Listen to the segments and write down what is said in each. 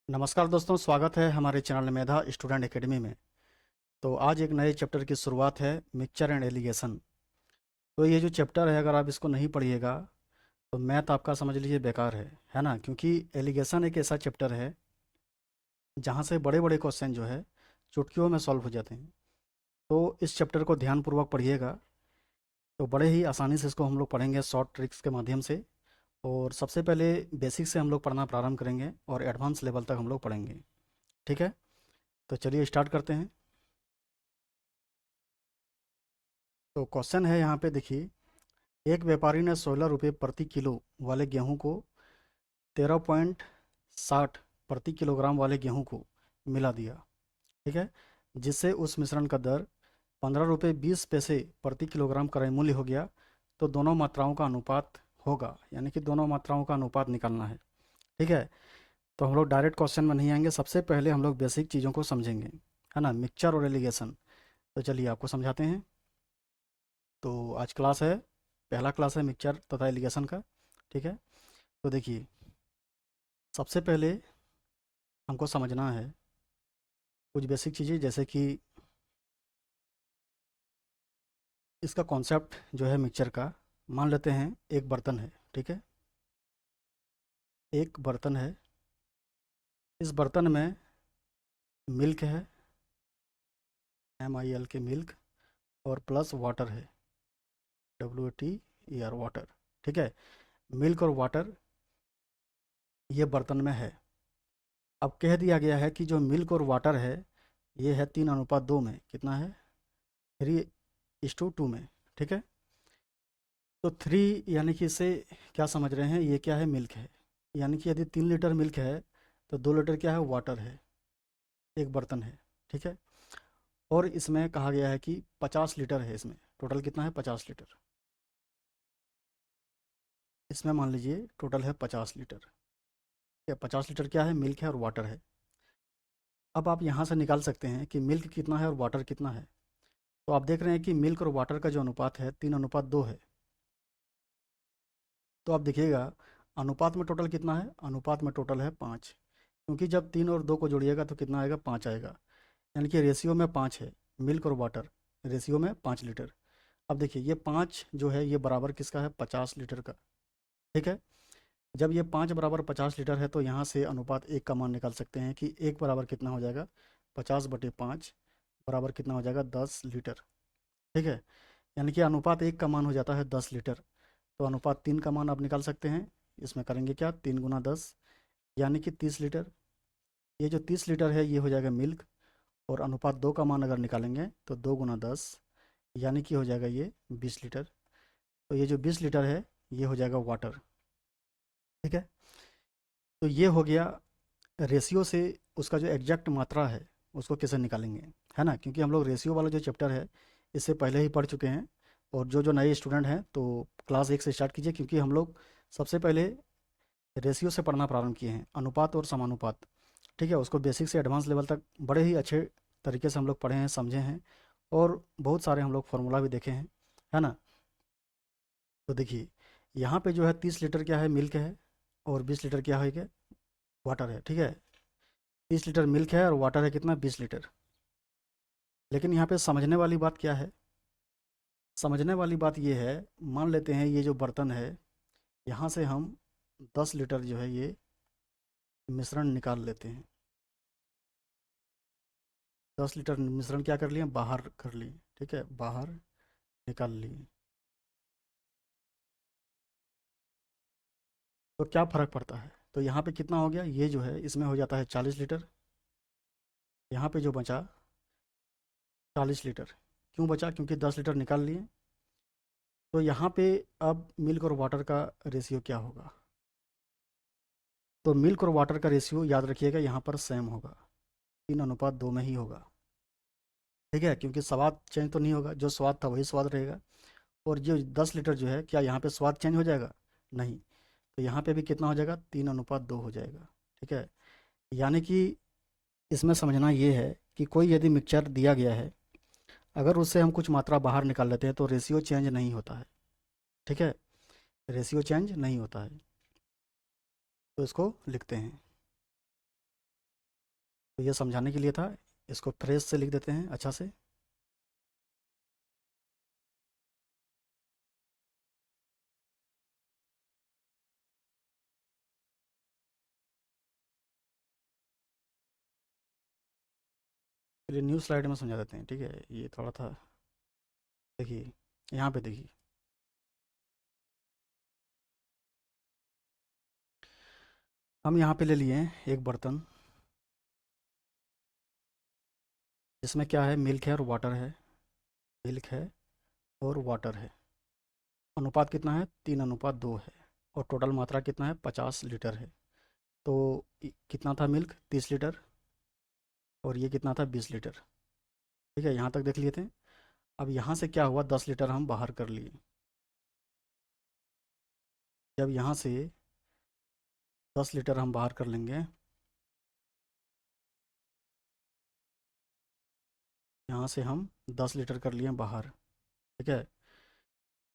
नमस्कार दोस्तों, स्वागत है हमारे चैनल मेधा स्टूडेंट एकेडमी में। तो आज एक नए चैप्टर की शुरुआत है, मिक्सचर एंड एलिगेशन। तो ये जो चैप्टर है, अगर आप इसको नहीं पढ़िएगा तो मैथ आपका समझ लीजिए बेकार है ना। क्योंकि एलिगेशन एक ऐसा चैप्टर है जहाँ से बड़े बड़े क्वेश्चन जो है चुटकियों में सॉल्व हो जाते हैं। तो इस चैप्टर को ध्यानपूर्वक पढ़िएगा, तो बड़े ही आसानी से इसको हम लोग पढ़ेंगे शॉर्ट ट्रिक्स के माध्यम से। और सबसे पहले बेसिक से हम लोग पढ़ना प्रारंभ करेंगे और एडवांस लेवल तक हम लोग पढ़ेंगे। ठीक है, तो चलिए स्टार्ट करते हैं। तो क्वेश्चन है यहाँ पे, देखिए। एक व्यापारी ने 16 रुपये प्रति किलो वाले गेहूं को 13.60 प्रति किलोग्राम वाले गेहूं को मिला दिया। ठीक है, जिससे उस मिश्रण का दर 15 रुपये 20 पैसे प्रति किलोग्राम क्रय मूल्य हो गया। तो दोनों मात्राओं का अनुपात होगा, यानी कि दोनों मात्राओं का अनुपात निकालना है। ठीक है, तो हम लोग डायरेक्ट क्वेश्चन में नहीं आएंगे, सबसे पहले हम लोग बेसिक चीज़ों को समझेंगे, है ना, मिक्सचर और एलिगेशन। तो चलिए आपको समझाते हैं। तो आज क्लास है, पहला क्लास है मिक्सचर तथा एलिगेशन का। ठीक है, तो देखिए, सबसे पहले हमको समझना है कुछ बेसिक चीज़ें, जैसे कि इसका कॉन्सेप्ट जो है मिक्सचर का। मान लेते हैं एक बर्तन है, ठीक है, एक बर्तन है। इस बर्तन में मिल्क है, MIL के मिल्क, और प्लस वाटर है, WATER वाटर। ठीक है, मिल्क और वाटर ये बर्तन में है। अब कह दिया गया है कि जो मिल्क और वाटर है ये है 3:2 में, कितना है, 3:2 में। ठीक है, तो 3 यानी कि इसे क्या समझ रहे हैं, ये क्या है, मिल्क है। यानी कि यदि 3 लीटर मिल्क है तो 2 लीटर क्या है, वाटर है, एक बर्तन है। ठीक है, और इसमें कहा गया है कि 50 लीटर है, इसमें टोटल कितना है, 50 लीटर। इसमें मान लीजिए टोटल है 50 लीटर। क्या 50 लीटर क्या है, मिल्क है और वाटर है। अब आप यहाँ से निकाल सकते हैं कि मिल्क कितना है और वाटर कितना है। तो आप देख रहे हैं कि मिल्क और वाटर का जो अनुपात है 3:2 है। तो आप देखिएगा अनुपात में टोटल कितना है, अनुपात में टोटल है 5। क्योंकि जब 3 और 2 को जोड़िएगा तो कितना आएगा, 5 आएगा। यानी कि रेशियो में 5 है, मिल्क और वाटर रेशियो में 5 लीटर। अब देखिए ये 5 जो है ये बराबर किसका है, 50 लीटर का। ठीक है, जब ये 5 बराबर 50 लीटर है तो यहाँ से अनुपात 1 का मान निकाल सकते हैं कि 1 बराबर कितना हो जाएगा, 50/5 बराबर कितना हो जाएगा, 10 लीटर। ठीक है, यानी कि अनुपात 1 का मान हो जाता है 10 लीटर। तो अनुपात 3 का मान आप निकाल सकते हैं। इसमें करेंगे क्या, 3 × 10 यानी कि 30 लीटर। ये जो 30 लीटर है ये हो जाएगा मिल्क। और अनुपात 2 का मान अगर निकालेंगे तो 2 × 10 यानी कि हो जाएगा ये 20 लीटर। तो ये जो 20 लीटर है ये हो जाएगा वाटर। ठीक है, तो ये हो गया रेशियो से उसका जो एग्जैक्ट मात्रा है उसको कैसे निकालेंगे, है ना। क्योंकि हम लोग रेशियो वाला जो चैप्टर है इससे पहले ही पढ़ चुके हैं। और जो जो नए स्टूडेंट हैं तो क्लास 1 से स्टार्ट कीजिए, क्योंकि हम लोग सबसे पहले रेशियो से पढ़ना प्रारंभ किए हैं, अनुपात और समानुपात। ठीक है, उसको बेसिक से एडवांस लेवल तक बड़े ही अच्छे तरीके से हम लोग पढ़े हैं, समझे हैं। और बहुत सारे हम लोग फार्मूला भी देखे हैं, है ना। तो देखिए यहाँ पे जो है 30 लीटर क्या है, मिल्क है, और 20 लीटर क्या है, क्या वाटर है। ठीक है, 30 लीटर मिल्क है और वाटर है कितना, 20 लीटर। लेकिन यहाँ पे समझने वाली बात क्या है, समझने वाली बात ये है, मान लेते हैं ये जो बर्तन है यहाँ से हम 10 लीटर जो है ये मिश्रण निकाल लेते हैं। 10 लीटर मिश्रण क्या कर लिए, बाहर कर लिए। ठीक है, बाहर निकाल लिए। तो क्या फ़र्क पड़ता है, तो यहाँ पे कितना हो गया, ये जो है इसमें हो जाता है 40 लीटर। यहाँ पे जो बचा 40 लीटर। क्यों बचा, क्योंकि 10 लीटर निकाल लिए। तो यहाँ पे अब मिल्क और वाटर का रेशियो क्या होगा, तो मिल्क और वाटर का रेशियो याद रखिएगा यहाँ पर सेम होगा, 3:2 में ही होगा। ठीक है, क्योंकि स्वाद चेंज तो नहीं होगा, जो स्वाद था वही स्वाद रहेगा। और जो 10 लीटर जो है, क्या यहाँ पे स्वाद चेंज हो जाएगा, नहीं। तो यहाँ पे भी कितना हो जाएगा, 3:2 हो जाएगा। ठीक है, यानी कि इसमें समझना ये है कि कोई यदि मिक्सचर दिया गया है, अगर उससे हम कुछ मात्रा बाहर निकाल लेते हैं तो रेशियो चेंज नहीं होता है। ठीक है, रेशियो चेंज नहीं होता है। तो इसको लिखते हैं, तो ये समझाने के लिए था, इसको फ्रेश से लिख देते हैं अच्छा से। चलिए न्यू स्लाइड में समझा देते हैं, ठीक है। ये थोड़ा था, देखिए यहाँ पे देखिए, हम यहाँ पे ले लिए हैं एक बर्तन, जिसमें क्या है, मिल्क है और वाटर है, मिल्क है और वाटर है। अनुपात कितना है, 3:2 है। और टोटल मात्रा कितना है, 50 लीटर है। तो कितना था मिल्क, 30 लीटर, और ये कितना था, 20 लीटर। ठीक है, यहाँ तक देख लिए थे। अब यहाँ से क्या हुआ, 10 लीटर हम बाहर कर लिए। जब यहाँ से 10 लीटर हम बाहर कर लेंगे, यहाँ से हम 10 लीटर कर लिए बाहर, ठीक है।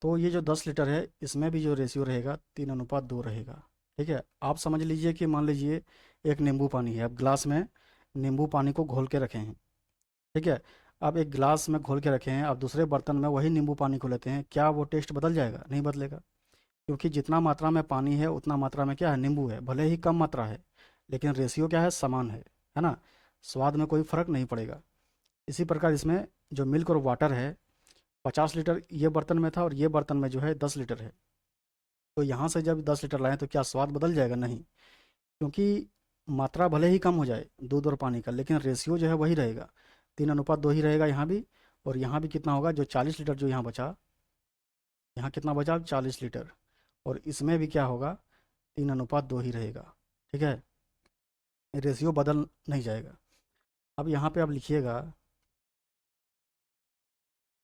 तो ये जो 10 लीटर है, इसमें भी जो रेशियो रहेगा 3:2 रहेगा। ठीक है, आप समझ लीजिए कि मान लीजिए एक नींबू पानी है, अब ग्लास में नींबू पानी को घोल के रखे हैं। ठीक है, अब एक गिलास में घोल के रखे हैं, अब दूसरे बर्तन में वही नींबू पानी को लेते हैं, क्या वो टेस्ट बदल जाएगा, नहीं बदलेगा। क्योंकि जितना मात्रा में पानी है उतना मात्रा में क्या है, नींबू है, भले ही कम मात्रा है, लेकिन रेशियो क्या है, समान है ना। स्वाद में कोई फ़र्क नहीं पड़ेगा। इसी प्रकार इसमें जो मिल्क और वाटर है, 50 लीटर ये बर्तन में था और ये बर्तन में जो है 10 लीटर है। तो यहाँ से जब 10 लीटर लाएं तो क्या स्वाद बदल जाएगा, नहीं। क्योंकि मात्रा भले ही कम हो जाए दूध और पानी का, लेकिन रेशियो जो है वही रहेगा, 3:2 ही रहेगा यहाँ भी। और यहाँ भी कितना होगा, जो 40 लीटर जो यहाँ बचा, यहाँ कितना बचा, 40 लीटर। और इसमें भी क्या होगा, 3:2 ही रहेगा। ठीक है, रेशियो बदल नहीं जाएगा। अब यहाँ पे आप लिखिएगा,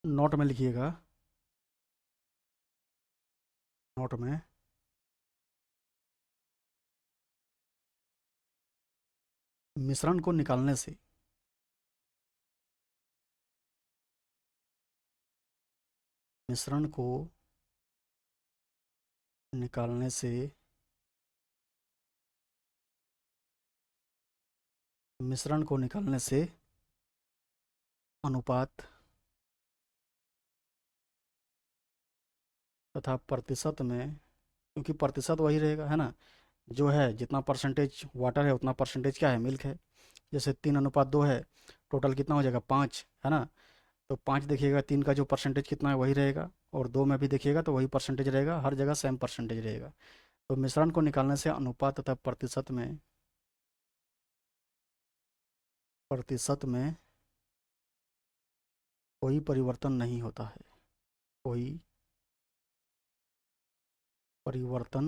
नोट में लिखिएगा, नोट में मिश्रण को निकालने से, मिश्रण को निकालने से, मिश्रण को निकालने से अनुपात तथा प्रतिशत में, क्योंकि प्रतिशत वही रहेगा, है ना। जो है जितना परसेंटेज वाटर है उतना परसेंटेज क्या है, मिल्क है। जैसे 3:2 है, टोटल कितना हो जाएगा, 5, है ना। तो 5 देखिएगा, 3 का जो परसेंटेज कितना है वही रहेगा, और 2 में भी देखिएगा तो वही परसेंटेज रहेगा, हर जगह सेम परसेंटेज रहेगा। तो मिश्रण को निकालने से अनुपात तथा प्रतिशत में कोई परिवर्तन नहीं होता है, कोई परिवर्तन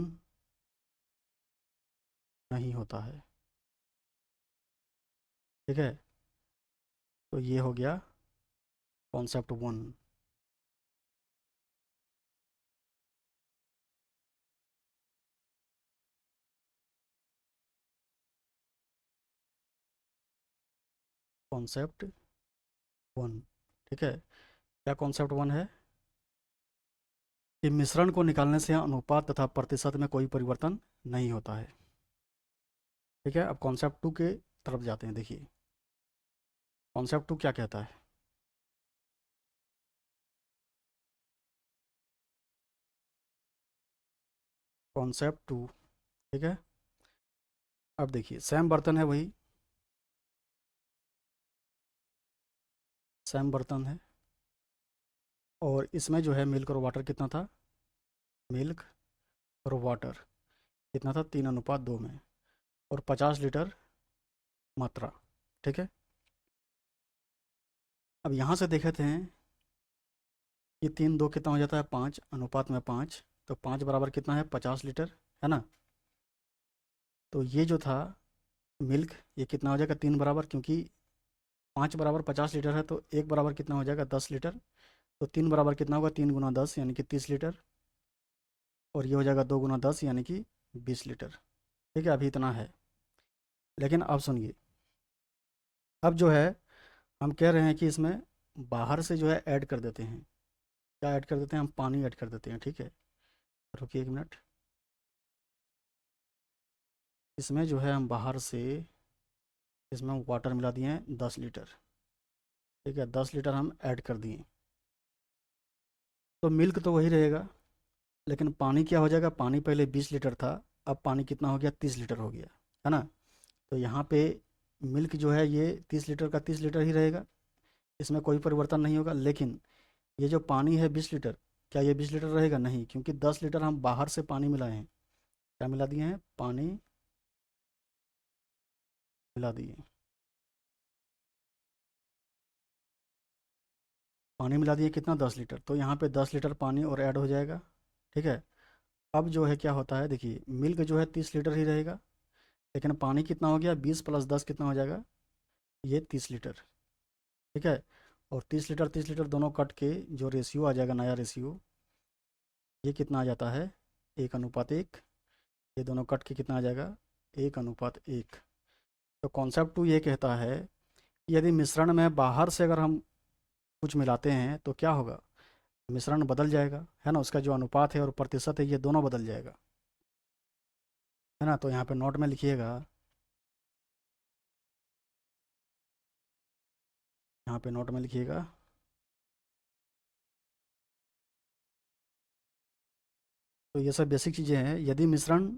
नहीं होता है। ठीक है, तो ये हो गया कॉन्सेप्ट 1। कॉन्सेप्ट 1, ठीक है। क्या कॉन्सेप्ट 1 है, कि मिश्रण को निकालने से अनुपात तथा प्रतिशत में कोई परिवर्तन नहीं होता है। ठीक है, अब कॉन्सेप्ट 2 के तरफ जाते हैं। देखिए कॉन्सेप्ट 2 क्या कहता है। कॉन्सेप्ट 2, ठीक है। अब देखिए सेम बर्तन है, वही सेम बर्तन है, और इसमें जो है मिल्क और वाटर कितना था, मिल्क और वाटर कितना था, 3:2 में, और 50 लीटर मात्रा। ठीक है, अब यहाँ से देखे थे कि 3 2 कितना हो जाता है, 5, अनुपात में 5, तो 5 बराबर कितना है, 50 लीटर, है ना। तो ये जो था मिल्क, ये कितना हो जाएगा, 3 बराबर, क्योंकि 5 बराबर 50 लीटर है, तो 1 बराबर कितना हो जाएगा, 10 लीटर। तो 3 बराबर कितना होगा, 3 × 10 यानी कि 30 लीटर, और ये हो जाएगा 2 × 10 यानी कि 20 लीटर। ठीक है, अभी इतना है। लेकिन अब सुनिए, अब जो है हम कह रहे हैं कि इसमें बाहर से जो है ऐड कर देते हैं, क्या ऐड कर देते हैं, हम पानी ऐड कर देते हैं। ठीक है, रुकिए 1 मिनट, इसमें जो है हम बाहर से इसमें वाटर मिला दिए हैं 10 लीटर। ठीक है, 10 लीटर हम ऐड कर दिए। तो मिल्क तो वही रहेगा, लेकिन पानी क्या हो जाएगा, पानी पहले 20 लीटर था, अब पानी कितना हो गया, 30 लीटर हो गया, है ना। तो यहाँ पे मिल्क जो है ये 30 लीटर का 30 लीटर ही रहेगा, इसमें कोई परिवर्तन नहीं होगा। लेकिन ये जो पानी है 20 लीटर, क्या ये 20 लीटर रहेगा, नहीं, क्योंकि 10 लीटर हम बाहर से पानी मिलाए हैं। क्या मिला दिए हैं, पानी मिला दिए। पानी मिला दिए कितना, 10 लीटर, तो यहाँ पे 10 लीटर पानी और ऐड हो जाएगा। ठीक है। अब जो है क्या होता है, देखिए मिल्क जो है 30 लीटर ही रहेगा, लेकिन पानी कितना हो गया, 20 + 10 कितना हो जाएगा, ये 30 लीटर। ठीक है। और 30 लीटर 30 लीटर दोनों कट के जो रेशियो आ जाएगा, नया रेशियो, ये कितना आ जाता है, 1:1। ये दोनों कट के कितना आ जाएगा, 1:1। तो कॉन्सेप्ट टू ये कहता है कि यदि मिश्रण में बाहर से अगर हम कुछ मिलाते हैं तो क्या होगा, मिश्रण बदल जाएगा, है ना, उसका जो अनुपात है और प्रतिशत है ये दोनों बदल जाएगा, है ना। तो यहाँ पे नोट में लिखिएगा, यहाँ पे नोट में लिखिएगा, तो ये सब बेसिक चीज़ें हैं। यदि मिश्रण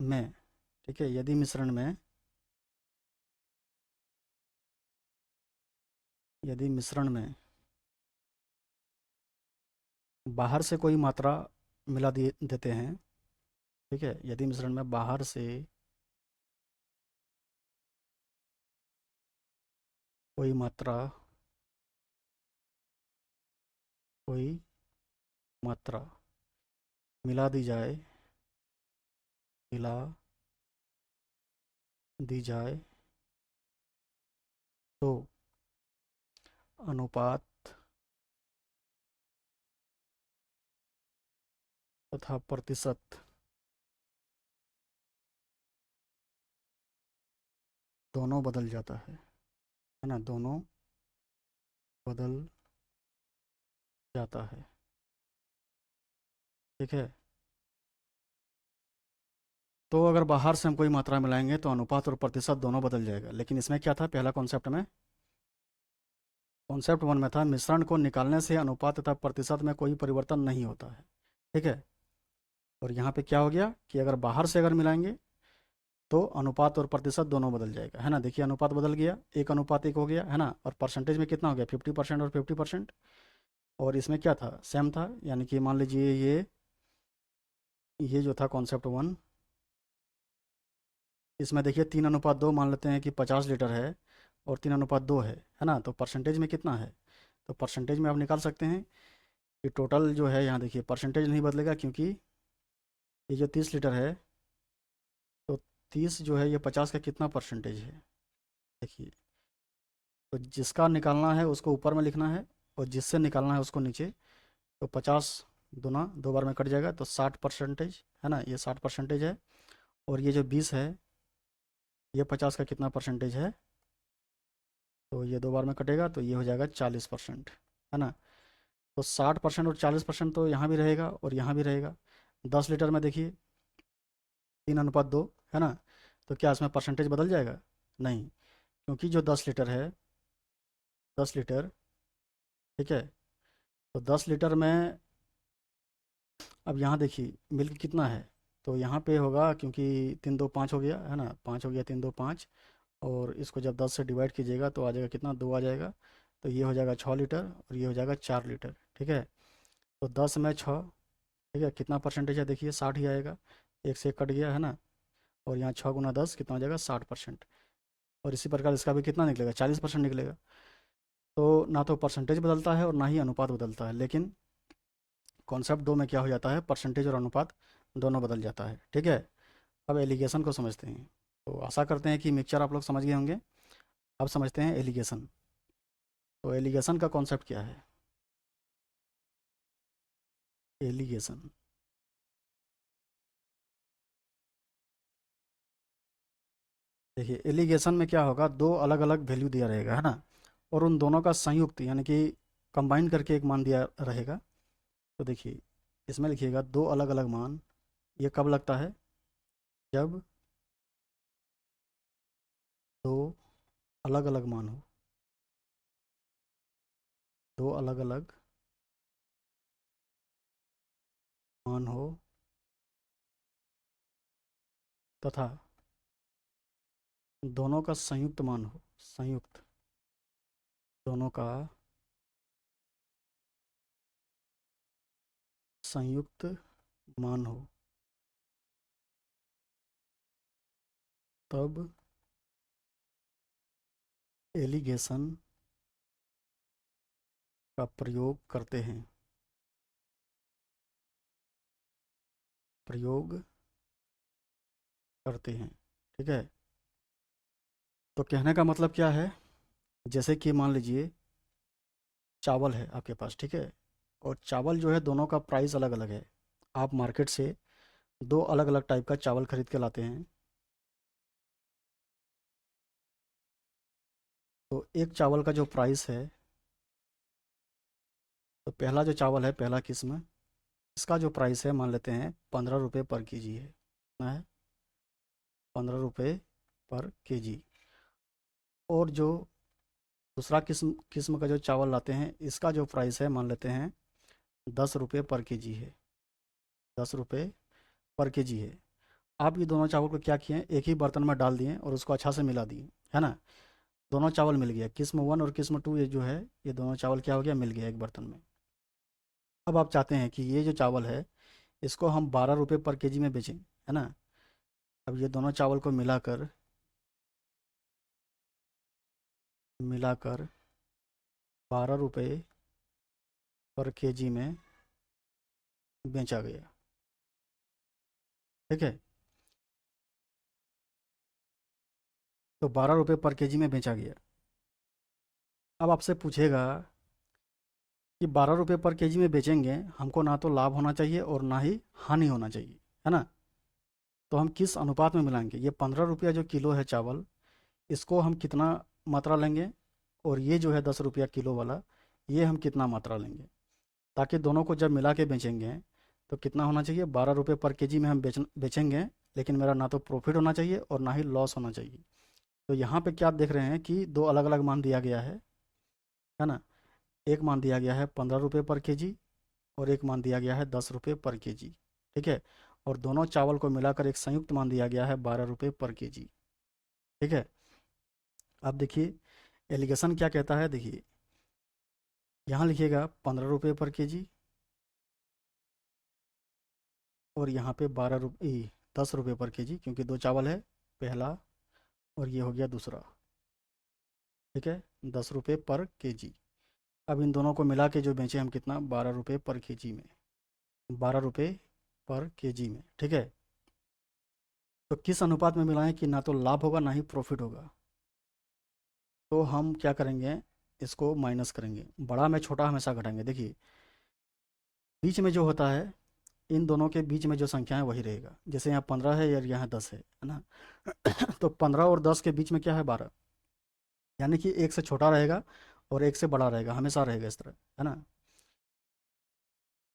में, ठीक है, यदि मिश्रण में, यदि मिश्रण में बाहर से कोई मात्रा मिला दिए देते हैं, ठीक है, यदि मिश्रण में बाहर से कोई मात्रा, कोई मात्रा मिला दी जाए, मिला दी जाए, तो अनुपात तथा प्रतिशत दोनों बदल जाता है ना, दोनों बदल जाता है। ठीक है। तो अगर बाहर से हम कोई मात्रा मिलाएंगे तो अनुपात और प्रतिशत दोनों बदल जाएगा, लेकिन इसमें क्या था, पहला कॉन्सेप्ट में, कॉन्सेप्ट वन में था मिश्रण को निकालने से अनुपात तथा प्रतिशत में कोई परिवर्तन नहीं होता है। ठीक है। और यहाँ पे क्या हो गया कि अगर बाहर से अगर मिलाएंगे तो अनुपात और प्रतिशत दोनों बदल जाएगा, है ना। देखिए अनुपात बदल गया, 1:1 हो गया, है ना। और परसेंटेज में कितना हो गया, 50% और 50%। और इसमें क्या था, सेम था, यानी कि मान लीजिए ये जो था कॉन्सेप्ट वन, इसमें देखिए 3:2 मान लेते हैं कि 50 लीटर है और 3:2 है ना। तो परसेंटेज में कितना है, तो परसेंटेज में आप निकाल सकते हैं कि टोटल जो है, यहाँ देखिए परसेंटेज नहीं बदलेगा, क्योंकि ये जो 30 लीटर है, तो 30 जो है ये 50 का कितना परसेंटेज है, देखिए। तो जिसका निकालना है उसको ऊपर में लिखना है और जिससे निकालना है उसको नीचे। तो 50 दूना 2 बार में कट जाएगा, तो 60%, है ना, ये 60% है। और ये जो 20 है, ये 50 का कितना परसेंटेज है, तो ये 2 बार में कटेगा, तो ये हो जाएगा 40%, है ना। तो 60% और 40% तो यहाँ भी रहेगा और यहाँ भी रहेगा। 10 लीटर में देखिए 3:2, है ना। तो क्या इसमें परसेंटेज बदल जाएगा, नहीं, क्योंकि जो 10 लीटर है, 10 लीटर, ठीक है, तो 10 लीटर में अब यहाँ देखिए मिल्क कितना है, तो यहाँ पे होगा, क्योंकि 3 2 5 हो गया, है ना, 5 हो गया, 3 2 5। और इसको जब 10 से डिवाइड कीजिएगा तो आ जाएगा कितना, 2 आ जाएगा। तो ये हो जाएगा 6 लीटर और ये हो जाएगा 4 लीटर। ठीक है। तो 10 में 6, ठीक है, कितना परसेंटेज है, देखिए 60 ही आएगा, एक से एक कट गया, है ना। और यहाँ 6 × 10 कितना हो जाएगा, 60%। और इसी प्रकार इसका भी कितना निकलेगा, 40% निकलेगा। तो ना तो परसेंटेज बदलता है और ना ही अनुपात बदलता है, लेकिन कॉन्सेप्ट दो में क्या हो जाता है, परसेंटेज और अनुपात दोनों बदल जाता है। ठीक है। अब एलिगेशन को समझते हैं। तो आशा करते हैं कि मिक्सचर आप लोग समझ गए होंगे। अब समझते हैं एलिगेशन। तो एलिगेशन का कॉन्सेप्ट क्या है, एलिगेशन, देखिए एलिगेशन में क्या होगा, दो अलग अलग वैल्यू दिया रहेगा, है ना, और उन दोनों का संयुक्त यानी कि कंबाइन करके एक मान दिया रहेगा। तो देखिए इसमें लिखिएगा दो अलग अलग मान, ये कब लगता है, जब दो अलग अलग मान हो, दो अलग अलग मान हो तथा दोनों का संयुक्त मान हो, संयुक्त, दोनों का संयुक्त मान हो, तब एलिगेशन का प्रयोग करते हैं, प्रयोग करते हैं। ठीक है, तो कहने का मतलब क्या है, जैसे कि मान लीजिए चावल है आपके पास, ठीक है, और चावल जो है दोनों का प्राइस अलग अलग है। आप मार्केट से दो अलग अलग टाइप का चावल खरीद के लाते हैं। तो एक चावल का जो प्राइस है, तो पहला जो चावल है, पहला किस्म, इसका जो प्राइस है मान लेते हैं 15 रुपये पर केजी है। कितना है? 15 रुपये पर केजी। और जो दूसरा किस्म का जो चावल लाते हैं, इसका जो प्राइस है मान लेते हैं 10 रुपये पर केजी है, 10 रुपये पर केजी है। आप ये दोनों चावल को क्या किए, एक ही बर्तन में डाल दिए और उसको अच्छा से मिला दिए, है ना। दोनों चावल मिल गया, किस्म 1 और किस्म 2, ये जो है ये दोनों चावल क्या हो गया, मिल गया एक बर्तन में। अब आप चाहते हैं कि ये जो चावल है इसको हम 12 रुपये पर केजी में बेचें, है ना। अब ये दोनों चावल को मिलाकर मिलाकर 12 रुपये पर केजी में बेचा गया। ठीक है, तो 12 रुपये पर केजी में बेचा गया। अब आपसे पूछेगा कि 12 रुपये पर केजी में बेचेंगे, हमको ना तो लाभ होना चाहिए और ना ही हानि होना चाहिए, है ना। तो हम किस अनुपात में मिलाएंगे, ये 15 रुपया जो किलो है चावल, इसको हम कितना मात्रा लेंगे, और ये जो है 10 रुपया किलो वाला, ये हम कितना मात्रा लेंगे, ताकि दोनों को जब मिला के बेचेंगे तो कितना होना चाहिए, 12 रुपये पर केजी में हम बेचेंगे, लेकिन मेरा ना तो प्रॉफिट होना चाहिए और ना ही लॉस होना चाहिए। तो यहाँ पे क्या देख रहे हैं कि दो अलग अलग मान दिया गया है ना। एक मान दिया गया है 15 रुपये पर केजी और एक मान दिया गया है 10 रुपये पर केजी। ठीक है, और दोनों चावल को मिलाकर एक संयुक्त मान दिया गया है 12 रुपये पर केजी। ठीक है, अब देखिए एलिगेशन क्या कहता है, देखिए यहाँ लिखिएगा 15 रुपये पर केजी और यहाँ पे 12 रुपये 10 रुपये पर केजी, क्योंकि दो चावल है, पहला और ये हो गया दूसरा। ठीक है, 10 रुपये पर केजी। अब इन दोनों को मिला के जो बेचें हम कितना, 12 रुपये पर केजी में, 12 रुपये पर केजी में। ठीक है, तो किस अनुपात में मिलाएं कि ना तो लाभ होगा ना ही प्रॉफिट होगा। तो हम क्या करेंगे, इसको माइनस करेंगे, बड़ा में छोटा हमेशा घटाएंगे। देखिए बीच में जो होता है, इन दोनों के बीच में जो संख्या है वही रहेगा, जैसे यहाँ 15 है और यहाँ 10 है ना। तो 15 और 10 के बीच में क्या है, 12, यानी कि एक से छोटा रहेगा और एक से बड़ा रहेगा, हमेशा रहेगा इस तरह, है ना।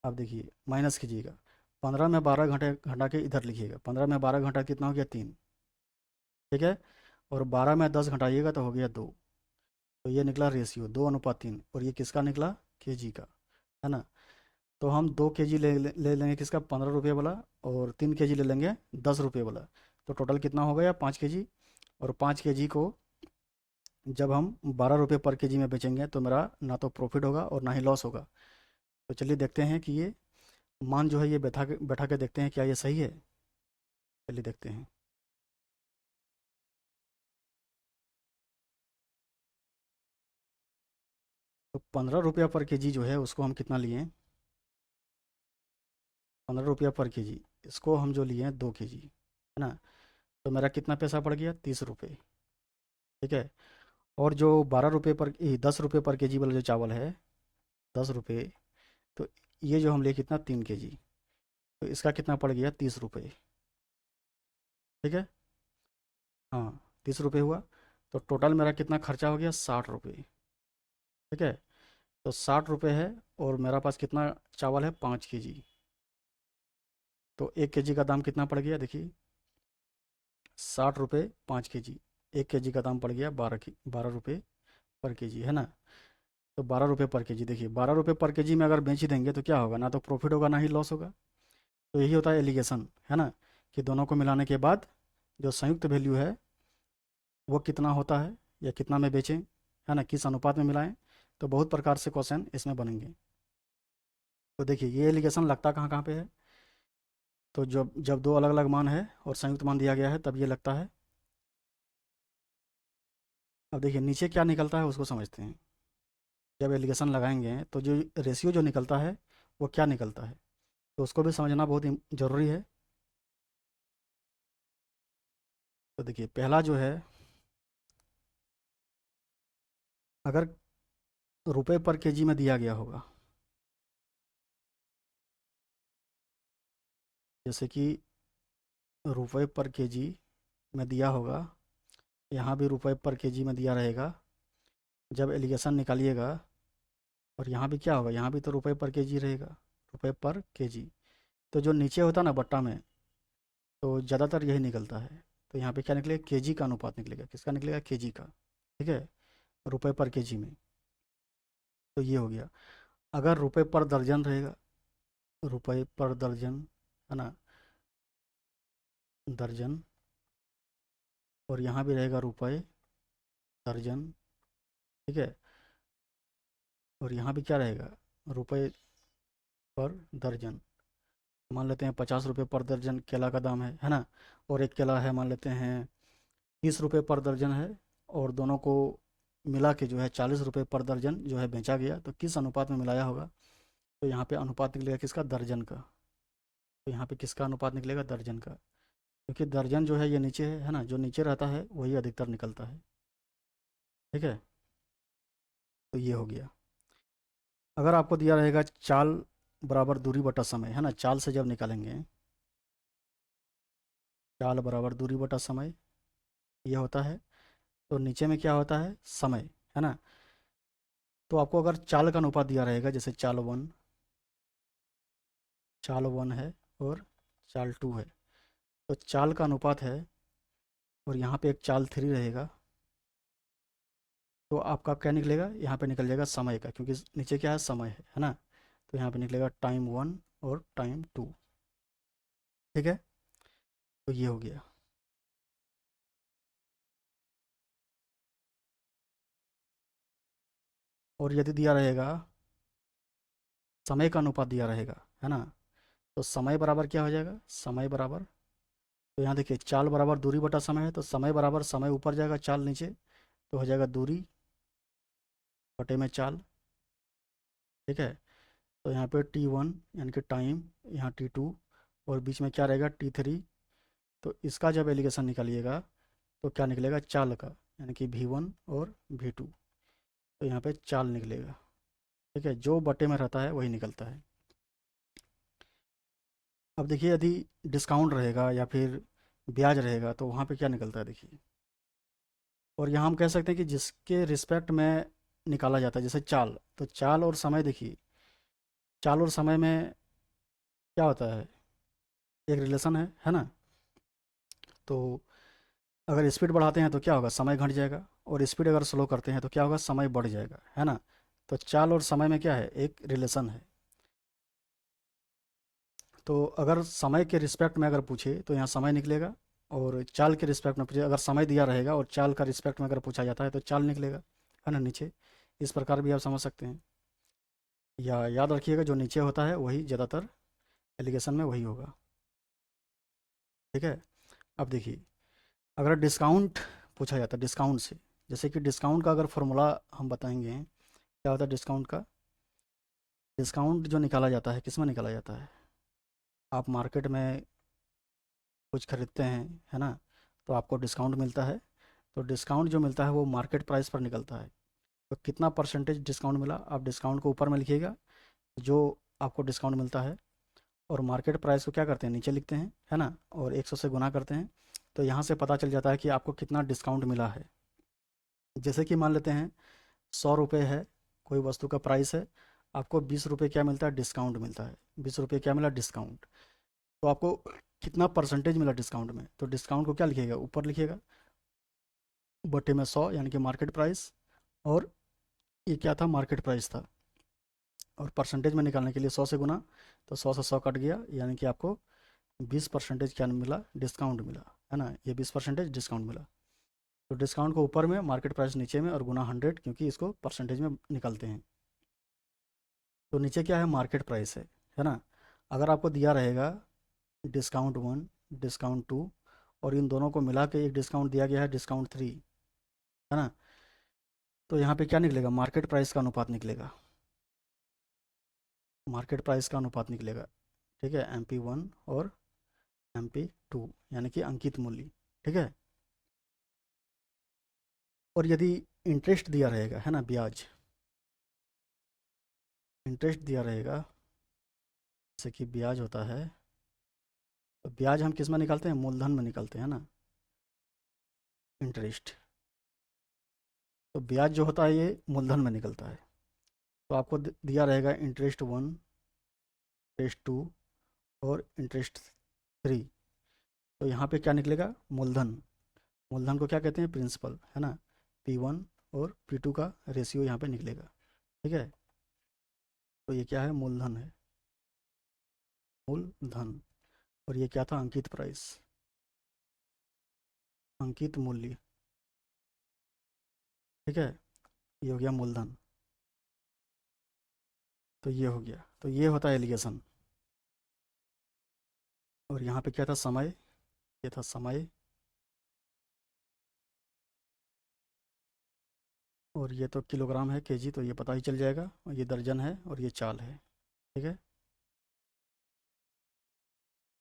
आप देखिए माइनस कीजिएगा, 15 में 12 घंटे घटा के इधर लिखिएगा, 15 में 12 घंटा कितना हो गया, 3। ठीक है, और 12 में 10 घटाइएगा तो हो गया 2। तो ये निकला रेशियो 2:3, और ये किसका निकला, केजी का, है ना। तो हम 2 केजी ले लेंगे किसका, 15 रुपये वाला, और 3 केजी ले लेंगे 10 रुपये वाला। तो टोटल कितना हो गया, 5 केजी। और 5 केजी को जब हम 12 रुपये पर केजी में बेचेंगे तो मेरा ना तो प्रॉफिट होगा और ना ही लॉस होगा। तो चलिए देखते हैं कि ये मान जो है ये बैठा के देखते हैं क्या ये सही है। चलिए देखते हैं। तो 15 रुपया पर केजी जो है उसको हम कितना लिए, 15 रुपया पर केजी, इसको हम जो लिए हैं 2 केजी, है ना। तो मेरा कितना पैसा पड़ गया, 30 रुपये। ठीक है, और जो 10 रुपये पर केजी वाला जो चावल है, 10 रुपये, तो ये जो हम लिए कितना, 3 केजी, तो इसका कितना पड़ गया, 30 रुपये। ठीक है, हाँ 30 रुपये हुआ। तो टोटल मेरा कितना खर्चा हो गया, 60 रुपये। ठीक है, तो 60 रुपये है, और मेरा पास कितना चावल है, 5 केजी। तो 1 केजी का दाम कितना पड़ गया, देखिए 60 रुपये 5 केजी। 1 kg का दाम पड़ गया 12 रुपये पर केजी, है ना। तो 12 रुपये पर केजी, देखिए 12 रुपये पर केजी में अगर बेच ही देंगे तो क्या होगा, ना तो प्रॉफिट होगा ना ही लॉस होगा। तो यही होता है एलिगेशन, है ना, कि दोनों को मिलाने के बाद जो संयुक्त वैल्यू है वो कितना होता है या कितना में बेचें, है ना, किस अनुपात में मिलाएं। तो बहुत प्रकार से क्वेश्चन इसमें बनेंगे। तो देखिए ये एलिगेशन लगता कहाँ कहाँ पे है, तो जब जब दो अलग अलग मान है और संयुक्त मान दिया गया है तब ये लगता है। अब देखिए नीचे क्या निकलता है उसको समझते हैं। जब एलिगेशन लगाएंगे तो जो रेशियो जो निकलता है वो क्या निकलता है, तो उसको भी समझना बहुत ज़रूरी है। तो देखिए पहला जो है, अगर रुपए पर केजी में दिया गया होगा, जैसे कि रुपए पर केजी में दिया होगा, यहाँ भी रुपए पर केजी में दिया रहेगा। जब एलिगेशन निकालिएगा और यहाँ भी क्या होगा, यहाँ भी तो रुपए पर केजी रहेगा, रुपए पर केजी। तो जो नीचे होता है ना बट्टा में, तो ज़्यादातर यही निकलता है। तो यहाँ पे क्या निकलेगा, केजी का अनुपात निकलेगा, किसका निकलेगा, केजी का, ठीक है, रुपए पर केजी में। तो ये हो गया। अगर रुपए पर दर्जन रहेगा, रुपए पर दर्जन, है ना, दर्जन, और यहाँ भी रहेगा रुपए दर्जन, ठीक है, और यहाँ भी क्या रहेगा, रुपए पर दर्जन। मान लेते हैं 50 रुपये पर दर्जन केला का दाम है ना, और एक केला है मान लेते हैं 30 रुपये पर दर्जन है, और दोनों को मिला के जो है 40 रुपये पर दर्जन जो है बेचा गया। तो किस अनुपात में मिलाया होगा, तो यहाँ पे अनुपात निकलेगा किसका, दर्जन का। तो यहाँ पे किसका अनुपात निकलेगा, दर्जन का, क्योंकि दर्जन जो है ये नीचे है ना, जो नीचे रहता है वही अधिकतर निकलता है, ठीक है। तो ये हो गया। अगर आपको दिया रहेगा चाल बराबर दूरी बटा समय, है ना, चाल से जब निकालेंगे, चाल बराबर दूरी बटा समय ये होता है। तो नीचे में क्या होता है, समय, है ना। तो आपको अगर चाल का अनुपात दिया रहेगा, जैसे चाल वन है और चाल टू है, तो चाल का अनुपात है और यहाँ पे एक चाल थ्री रहेगा, तो आपका क्या निकलेगा, यहाँ पे निकल जाएगा समय का, क्योंकि नीचे क्या है, समय है ना। तो यहाँ पे निकलेगा टाइम वन और टाइम टू, ठीक है। तो ये हो गया। और यदि दिया रहेगा समय का अनुपात दिया रहेगा, है ना, तो समय बराबर क्या हो जाएगा, समय बराबर, तो यहाँ देखिए चाल बराबर दूरी बटा समय है, तो समय बराबर समय ऊपर जाएगा चाल नीचे, तो हो जाएगा दूरी बटे में चाल, ठीक है। तो यहाँ पे T1 यानी कि टाइम, यहाँ T2, और बीच में क्या रहेगा, T3। तो इसका जब एलिगेशन निकालिएगा तो क्या निकलेगा, चाल का, यानी कि V1 और V2। तो यहाँ पे चाल निकलेगा, ठीक है, जो बटे में रहता है वही निकलता है। अब देखिए यदि डिस्काउंट रहेगा या फिर ब्याज रहेगा तो वहाँ पे क्या निकलता है, देखिए। और यहाँ हम कह सकते हैं कि जिसके रिस्पेक्ट में निकाला जाता है, जैसे चाल, तो चाल और समय, देखिए चाल और समय में क्या होता है, एक रिलेशन है ना। तो अगर स्पीड बढ़ाते हैं तो क्या होगा, समय घट जाएगा, और स्पीड अगर स्लो करते हैं तो क्या होगा, समय बढ़ जाएगा, है ना। तो चाल और समय में क्या है, एक रिलेशन है। तो अगर समय के रिस्पेक्ट में अगर पूछे तो यहाँ समय निकलेगा, और चाल के रिस्पेक्ट में पूछे, अगर समय दिया रहेगा और चाल का रिस्पेक्ट में अगर पूछा जाता है तो चाल निकलेगा, है ना, नीचे। इस प्रकार भी आप समझ सकते हैं, या याद रखिएगा जो नीचे होता है वही ज़्यादातर एलिगेशन में वही होगा, ठीक है। अब देखिए अगर डिस्काउंट पूछा जाता है, डिस्काउंट से, जैसे कि डिस्काउंट का अगर फॉर्मूला हम बताएंगे, क्या होता है डिस्काउंट का, डिस्काउंट जो निकाला जाता है किस में निकाला जाता है, आप मार्केट में कुछ खरीदते हैं, है ना, तो आपको डिस्काउंट मिलता है। तो डिस्काउंट जो मिलता है वो मार्केट प्राइस पर निकलता है। तो कितना परसेंटेज डिस्काउंट मिला, आप डिस्काउंट को ऊपर में लिखिएगा जो आपको डिस्काउंट मिलता है, और मार्केट प्राइस को क्या करते हैं, नीचे लिखते हैं, है ना, और 100 से गुना करते हैं। तो यहाँ से पता चल जाता है कि आपको कितना डिस्काउंट मिला है। जैसे कि मान लेते हैं 100 रुपये है कोई वस्तु का प्राइस है, आपको 20 रुपये क्या मिलता है, डिस्काउंट मिलता है, 20 रुपये क्या मिला, डिस्काउंट। तो आपको कितना परसेंटेज मिला डिस्काउंट में, तो डिस्काउंट को क्या लिखिएगा, ऊपर लिखिएगा, बटे में 100 यानी कि मार्केट प्राइस, और ये क्या था, मार्केट प्राइस था। और परसेंटेज में निकालने के लिए 100 से गुना, तो 100 से 100 कट गया, यानी कि आपको 20% क्या मिला, डिस्काउंट मिला, है ना, ये 20% डिस्काउंट मिला। तो डिस्काउंट को ऊपर में, मार्केट प्राइस नीचे में, और गुना 100, क्योंकि इसको परसेंटेज में निकालते हैं। तो नीचे क्या है, मार्केट प्राइस है ना। अगर आपको दिया रहेगा डिस्काउंट 1, डिस्काउंट 2, और इन दोनों को मिला के एक डिस्काउंट दिया गया है, डिस्काउंट 3, है ना, तो यहाँ पे क्या निकलेगा, मार्केट प्राइस का अनुपात निकलेगा, मार्केट प्राइस का अनुपात निकलेगा। ठीक है, MP1 और MP2, यानी कि अंकित मूल्य। ठीक है, और यदि इंटरेस्ट दिया रहेगा, है ना, ब्याज, इंटरेस्ट दिया रहेगा, जैसे कि ब्याज होता है, तो ब्याज हम किस में निकालते हैं, मूलधन में निकालते हैं ना, इंटरेस्ट। तो ब्याज जो होता है ये मूलधन में निकलता है। तो आपको दिया रहेगा इंटरेस्ट 1, इंटरेस्ट 2 और इंटरेस्ट 3। तो यहाँ पे क्या निकलेगा, मूलधन। मूलधन को क्या कहते हैं, प्रिंसिपल, है ना। P1 और P2 का रेशियो यहाँ पे निकलेगा। ठीक है, तो ये क्या है, मूलधन है, मूलधन। और ये क्या था, अंकित प्राइस, अंकित मूल्य। ठीक है, ये हो गया मूलधन। तो ये हो गया, तो ये होता है एलिगेशन। और यहाँ पे क्या था, समय, ये था समय, और ये तो किलोग्राम है, केजी तो ये पता ही चल जाएगा, और ये दर्जन है, और ये चाल है। ठीक है,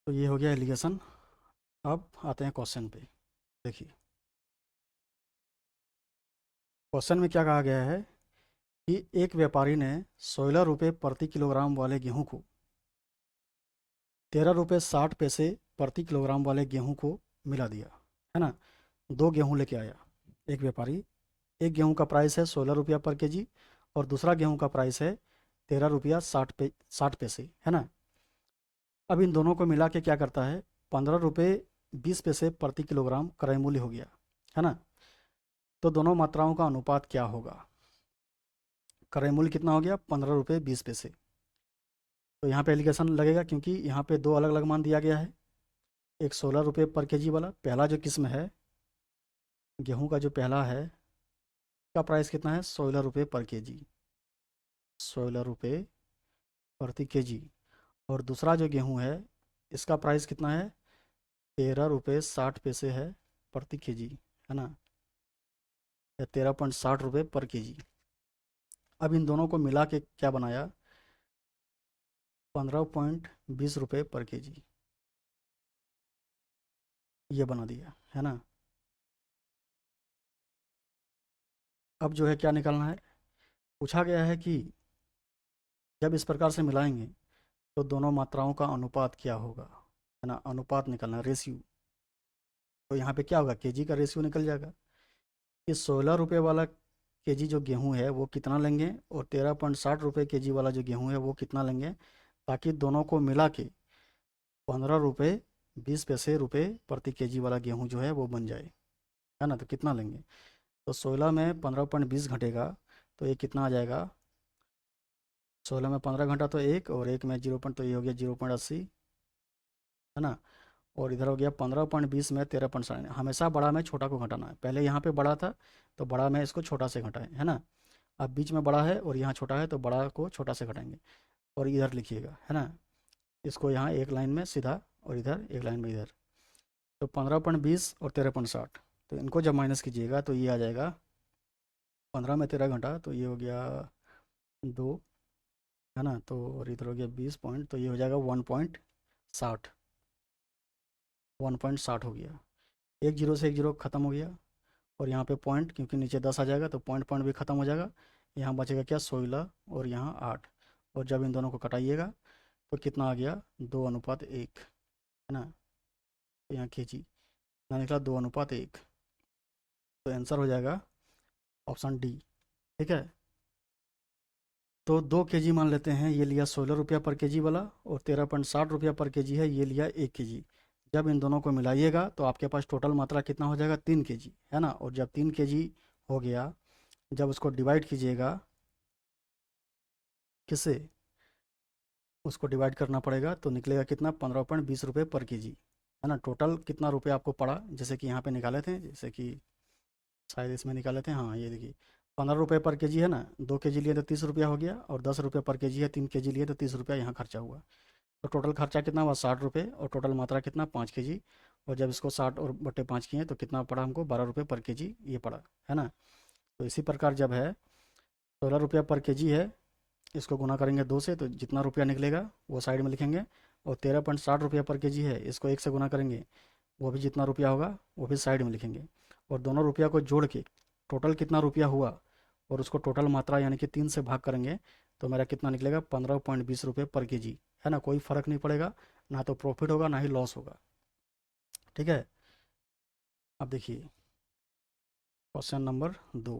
तो ये हो गया एलिगेशन। अब आते हैं क्वेश्चन पे। देखिए, क्वेश्चन में क्या कहा गया है कि एक व्यापारी ने 16 रुपये प्रति किलोग्राम वाले गेहूं को 13 रुपये 60 पैसे प्रति किलोग्राम वाले गेहूं को मिला दिया, है ना। दो गेहूं लेके आया एक व्यापारी, एक गेहूं का प्राइस है 16 रुपया पर केजी, और दूसरा गेहूं का प्राइस है 13 रुपया 60 पैसे, है ना। अब इन दोनों को मिला के क्या करता है, 15 रुपये 20 पैसे प्रति किलोग्राम क्रय मूल्य हो गया, है ना। तो दोनों मात्राओं का अनुपात क्या होगा, क्रय मूल्य कितना हो गया, 15 रुपये 20 पैसे। तो यहाँ पे एलिगेशन लगेगा, क्योंकि यहाँ पे दो अलग अलग मान दिया गया है। एक 16 रुपये पर केजी वाला पहला जो किस्म है, गेहूं का जो पहला है, का प्राइस कितना है, 16 रुपये पर केजी, 16 रुपये प्रति केजी। और दूसरा जो गेहूं है, इसका प्राइस कितना है, 13 रुपये 60 पैसे है प्रति केजी, है ना, या 13.60 रुपये पर केजी। अब इन दोनों को मिला के क्या बनाया, 15.20 रुपये पर केजी, ये बना दिया, है ना। अब जो है क्या निकालना है, पूछा गया है कि जब इस प्रकार से मिलाएंगे तो दोनों मात्राओं का अनुपात क्या होगा, है ना, अनुपात निकालना, रेशियो। तो यहाँ पे क्या होगा, केजी का रेशियो निकल जाएगा कि 16 रुपये वाला केजी जो गेहूं है वो कितना लेंगे, और 13.60 रुपये केजी वाला जो गेहूं है वो कितना लेंगे, ताकि दोनों को मिला के 15 रुपये 20 पैसे रुपये प्रति केजी वाला गेहूं जो है वो बन जाए, है ना। तो कितना लेंगे, तो 16 में 15.20 घटेगा, तो ये कितना आ जाएगा, 16 में 15 घटा तो एक, और एक में 0 तो ये हो गया 0.80, है ना। और इधर हो गया 15.20 में 13.60, हमेशा बड़ा में छोटा को घटाना है। पहले यहाँ पे बड़ा था तो बड़ा में इसको छोटा से घटाएं, है ना। अब बीच में बड़ा है और यहाँ छोटा है, तो बड़ा को छोटा से घटाएंगे, और इधर लिखिएगा, है ना। इसको यहाँ एक लाइन में सीधा, और इधर एक लाइन में इधर। तो 15.20 और 13.60, तो इनको जब माइनस कीजिएगा तो ये आ जाएगा, 15 में 13 घटा तो ये हो गया 2, है ना। तो और इधर हो गया 20 पॉइंट, तो ये हो जाएगा 1.60, 1.60 हो गया। एक जीरो से एक जीरो खत्म हो गया, और यहाँ पे पॉइंट, क्योंकि नीचे 10 आ जाएगा तो पॉइंट पॉइंट भी खत्म हो जाएगा। यहाँ बचेगा क्या, 16, और यहाँ 8। और जब इन दोनों को कटाइएगा तो कितना आ गया, 2:1, है ना। तो यहाँ खींची ना, निकला 2:1। तो आंसर हो जाएगा ऑप्शन डी। ठीक है, तो 2 केजी मान लेते हैं, ये लिया 16 रुपया पर केजी वाला, और 13.60 रुपया पर केजी है, ये लिया 1 केजी। जब इन दोनों को मिलाइएगा तो आपके पास टोटल मात्रा कितना हो जाएगा, 3 kg, है ना। और जब 3 kg हो गया, जब उसको डिवाइड कीजिएगा, किससे, उसको डिवाइड करना पड़ेगा, तो निकलेगा कितना, 15.20 रुपये पर केजी, है ना। टोटल कितना रुपये आपको पड़ा, जैसे कि यहाँ पे निकाले थे, जैसे कि शायद इसमें निकाले थे, हाँ ये देखिए, 15 रुपये पर केजी है ना। 2 kg लिए तो 30 रुपया हो गया, और 10 रुपये पर केजी है, 3 kg लिए तो 30 रुपया यहाँ खर्चा हुआ। तो टोटल खर्चा कितना हुआ, 60 रुपये, और टोटल मात्रा कितना, 5 kg। और जब इसको 60/5 किए तो कितना पड़ा हमको, 12 रुपये पर केजी ये पड़ा, है ना। तो इसी प्रकार जब है 16 रुपया पर केजी है, इसको गुना करेंगे 2 से, तो जितना रुपया निकलेगा वो साइड में लिखेंगे। और 13.60 रुपया पर केजी है, इसको 1 से गुना करेंगे, वो भी जितना रुपया होगा वो भी साइड में लिखेंगे। और दोनों रुपया को जोड़ के टोटल कितना रुपया हुआ, और उसको टोटल मात्रा यानी कि 3 से भाग करेंगे, तो मेरा कितना निकलेगा, 15.20 रुपये पर केजी, है ना। कोई फ़र्क नहीं पड़ेगा, ना तो प्रॉफिट होगा ना ही लॉस होगा, ठीक है। अब देखिए क्वेश्चन नंबर 2।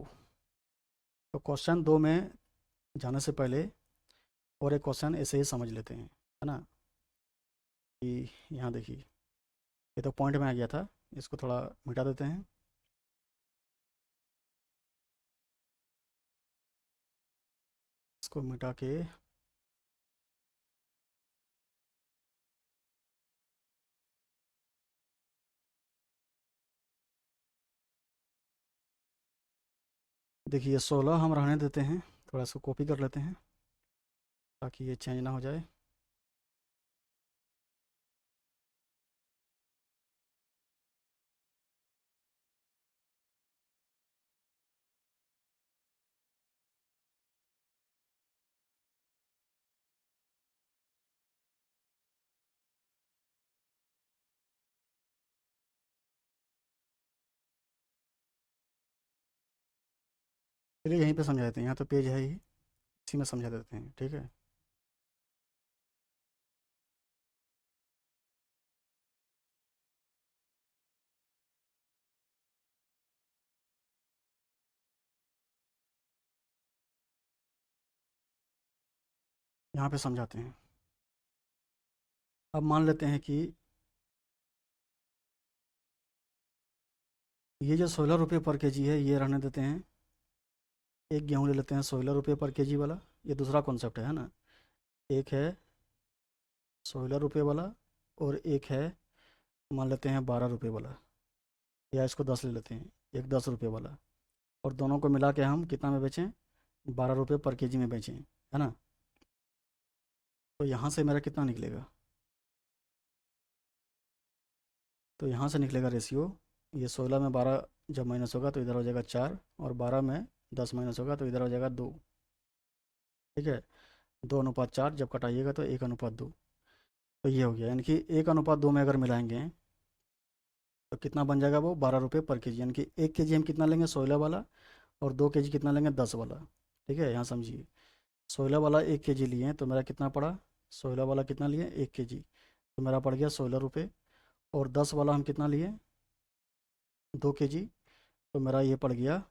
तो क्वेश्चन 2 में जाने से पहले और एक क्वेश्चन ऐसे ही समझ लेते हैं, है ना। कि यहाँ देखिए, ये तो पॉइंट में आ गया था, इसको थोड़ा मिटा देते हैं। इसको मिटा के देखिए 16 हम रहने देते हैं, थोड़ा इसको कॉपी कर लेते हैं ताकि ये चेंज ना हो जाए। चलिए यहीं पे समझा देते हैं, यहाँ तो पेज है ही, इसी में समझा देते हैं, ठीक है। यहाँ पे समझाते हैं। अब मान लेते हैं कि ये जो 16 रुपये पर केजी है ये रहने देते हैं। एक गेहूँ ले लेते हैं 16 रुपये पर केजी वाला, ये दूसरा कॉन्सेप्ट है ना। एक है 16 रुपये वाला, और एक है मान लेते हैं 12 रुपये वाला, या इसको 10 ले लेते हैं, एक 10 रुपये वाला। और दोनों को मिला के हम कितना में बेचें, 12 रुपये पर केजी में बेचें, है ना। तो यहाँ से मेरा कितना निकलेगा, तो यहाँ से निकलेगा रेशियो, ये 16 में 12 जब माइनस होगा तो इधर हो जाएगा 4, और 12 में 10 माइनस होगा तो इधर हो जाएगा 2, ठीक है। 2:4 जब कटाइएगा तो 1:2। तो ये हो गया, यानी कि 1:2 में अगर मिलाएंगे तो कितना बन जाएगा वो, 12 रुपये पर केजी। यानी कि 1 kg हम कितना लेंगे, 16 वाला, और 2 kg कितना लेंगे, 10 वाला, ठीक है। यहाँ समझिए, 16 वाला 1 kg लिए तो मेरा कितना पड़ा, 16 वाला कितना लिए, 1 kg, तो मेरा पड़ गया 16 रुपये। और 10 वाला हम कितना लिए, 2 kg, तो मेरा ये पड़ गया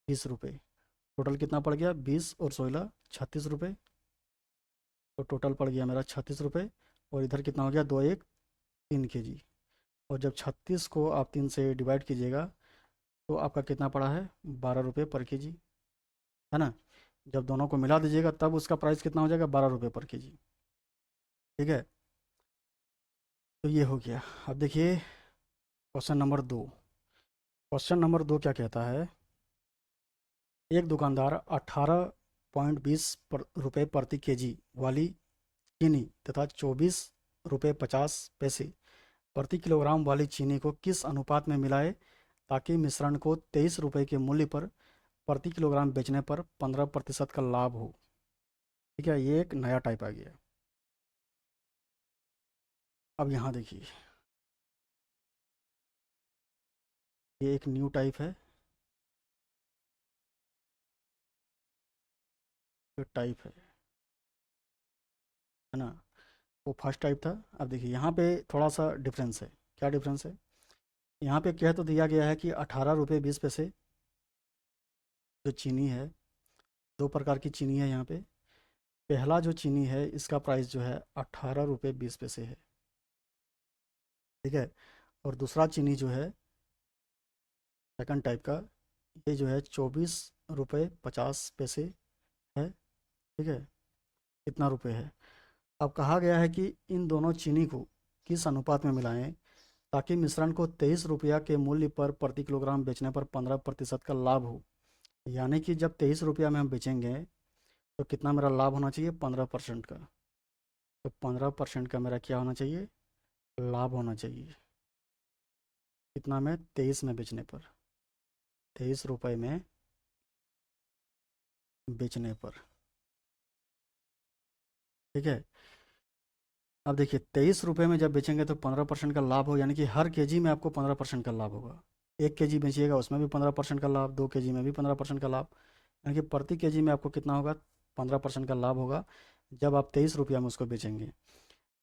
20 रुपये। टोटल कितना पड़ गया, 20 और 16 36 रुपये। तो टोटल पड़ गया मेरा 36 रुपये। और इधर कितना हो गया, 2 1 3 kg। और जब 36 को आप 3 से डिवाइड कीजिएगा तो आपका कितना पड़ा है, 12 रुपये पर केजी, है ना। जब दोनों को मिला दीजिएगा तब उसका प्राइस कितना हो जाएगा, 12 रुपये पर केजी, ठीक है। तो ये हो गया। अब देखिए क्वेश्चन नंबर 2। क्वेश्चन नंबर 2 क्या कहता है, एक दुकानदार 18.20 रुपये प्रति केजी वाली चीनी तथा 24 रुपये 50 पैसे प्रति किलोग्राम वाली चीनी को किस अनुपात में मिलाए ताकि मिश्रण को 23 रुपये के मूल्य पर प्रति किलोग्राम बेचने पर 15% का लाभ हो, ठीक है। ये एक नया टाइप आ गया। अब यहाँ देखिए, ये एक न्यू टाइप है ना। वो फर्स्ट टाइप था। अब देखिए यहाँ पे थोड़ा सा डिफरेंस है। क्या डिफरेंस है, यहाँ पे कह तो दिया गया है कि 18 रुपये 20 पैसे जो चीनी है, दो प्रकार की चीनी है यहाँ पे। पहला जो चीनी है इसका प्राइस जो है 18 रुपये 20 पैसे है, ठीक है। और दूसरा चीनी जो है सेकंड टाइप का, ये जो है 24 रुपये 50 पैसे है। ठीक है, इतना रुपये है। अब कहा गया है कि इन दोनों चीनी को किस अनुपात में मिलाएं ताकि मिश्रण को 23 रुपया के मूल्य पर प्रति किलोग्राम बेचने पर 15% का लाभ हो। यानी कि जब 23 रुपया में हम बेचेंगे तो कितना मेरा लाभ होना चाहिए, 15% का। तो 15% का मेरा क्या होना चाहिए, लाभ होना चाहिए। कितना में, 23 में बेचने पर, 23 रुपये में बेचने पर। ठीक है। अब देखिए 23 रुपये में जब बेचेंगे तो 15% का लाभ हो, यानी कि हर केजी में आपको 15% का लाभ होगा। 1 केजी बेचिएगा उसमें भी 15% का लाभ, 2 केजी में भी 15% का लाभ, यानी कि प्रति केजी में आपको कितना होगा, 15% का लाभ होगा जब आप 23 रुपया में उसको बेचेंगे।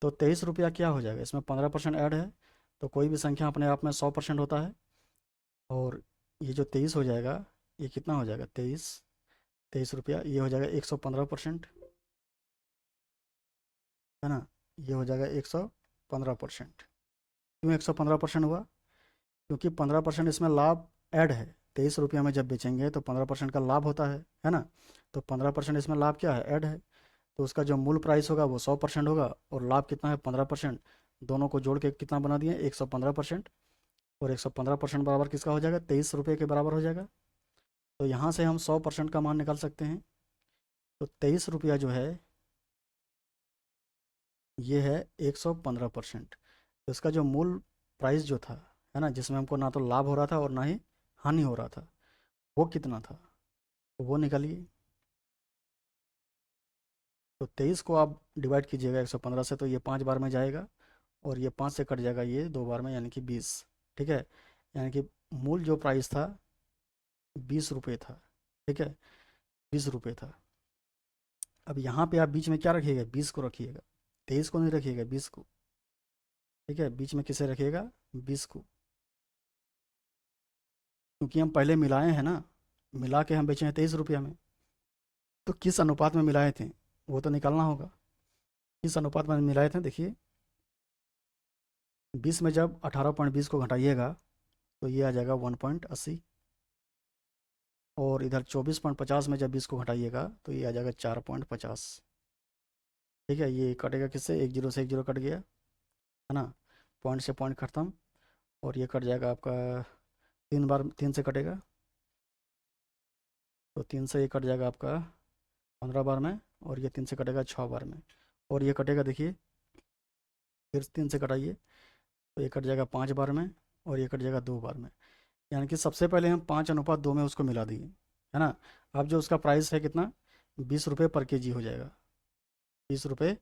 तो 23 रुपया क्या हो जाएगा, इसमें 15% ऐड है, तो कोई भी संख्या अपने आप में 100% होता है। और ये जो 23 हो जाएगा, ये कितना हो जाएगा, 23 रुपया, ये हो जाएगा 115%, है ना। ये हो जाएगा 115%। क्यों 115% हुआ, क्योंकि 15% इसमें लाभ ऐड है। 23 रुपया में जब बेचेंगे तो 15% का लाभ होता है ना। तो 15% इसमें लाभ क्या है, ऐड है। तो उसका जो मूल प्राइस होगा वो 100% होगा, और लाभ कितना है, 15%। दोनों को जोड़ के कितना बना दिए, 115%। और 115% बराबर किसका हो जाएगा, 23 रुपये के बराबर हो जाएगा। तो यहाँ से हम 100% का मान निकाल सकते हैं। तो 23 रुपया जो है ये है 115%। तो इसका जो मूल प्राइस जो था, है ना, जिसमें हमको ना तो लाभ हो रहा था और ना ही हानि हो रहा था, वो कितना था, तो वो निकालिए। तो 23 को आप डिवाइड कीजिएगा 115 से, तो ये 5 बार में जाएगा, और ये 5 से कट जाएगा ये 2 बार में, यानी कि 20। ठीक है, यानी कि मूल जो प्राइस था 20 रुपये था। ठीक है, 20 रुपये था। अब यहाँ पे आप बीच में क्या रखिएगा, 20 को रखिएगा, 23 को नहीं रखिएगा, 20 को। ठीक है, बीच में किसे रखिएगा, 20 को, क्योंकि हम पहले मिलाए हैं ना, मिला के हम बेचे हैं 23 रुपया में। तो किस अनुपात में मिलाए थे वो तो निकालना होगा। किस अनुपात में मिलाए थे, देखिए 20 में जब 18.20 को घटाइएगा तो ये आ जाएगा 1.80। और इधर 24.50 में जब 20 को घटाइएगा तो ये आ जाएगा 4.50। ठीक है, ये कटेगा किससे, 1 जीरो से 1 जीरो कट गया, है ना। पॉइंट से पॉइंट खत्म। और ये कट जाएगा आपका, 3 बार 3 से कटेगा, तो 3 से ये कट जाएगा आपका 15 बार में। और ये 3 से कटेगा 6 बार में। और ये कटेगा, देखिए फिर 3 से कटाइए, तो ये कट जाएगा 5 बार में। और ये कट जाएगा 2 बार में। यानी कि सबसे पहले हम 5:2 में उसको मिला दिए, है ना। अब जो उसका प्राइस है कितना, 20 रुपये पर केजी हो जाएगा, 20 रुपये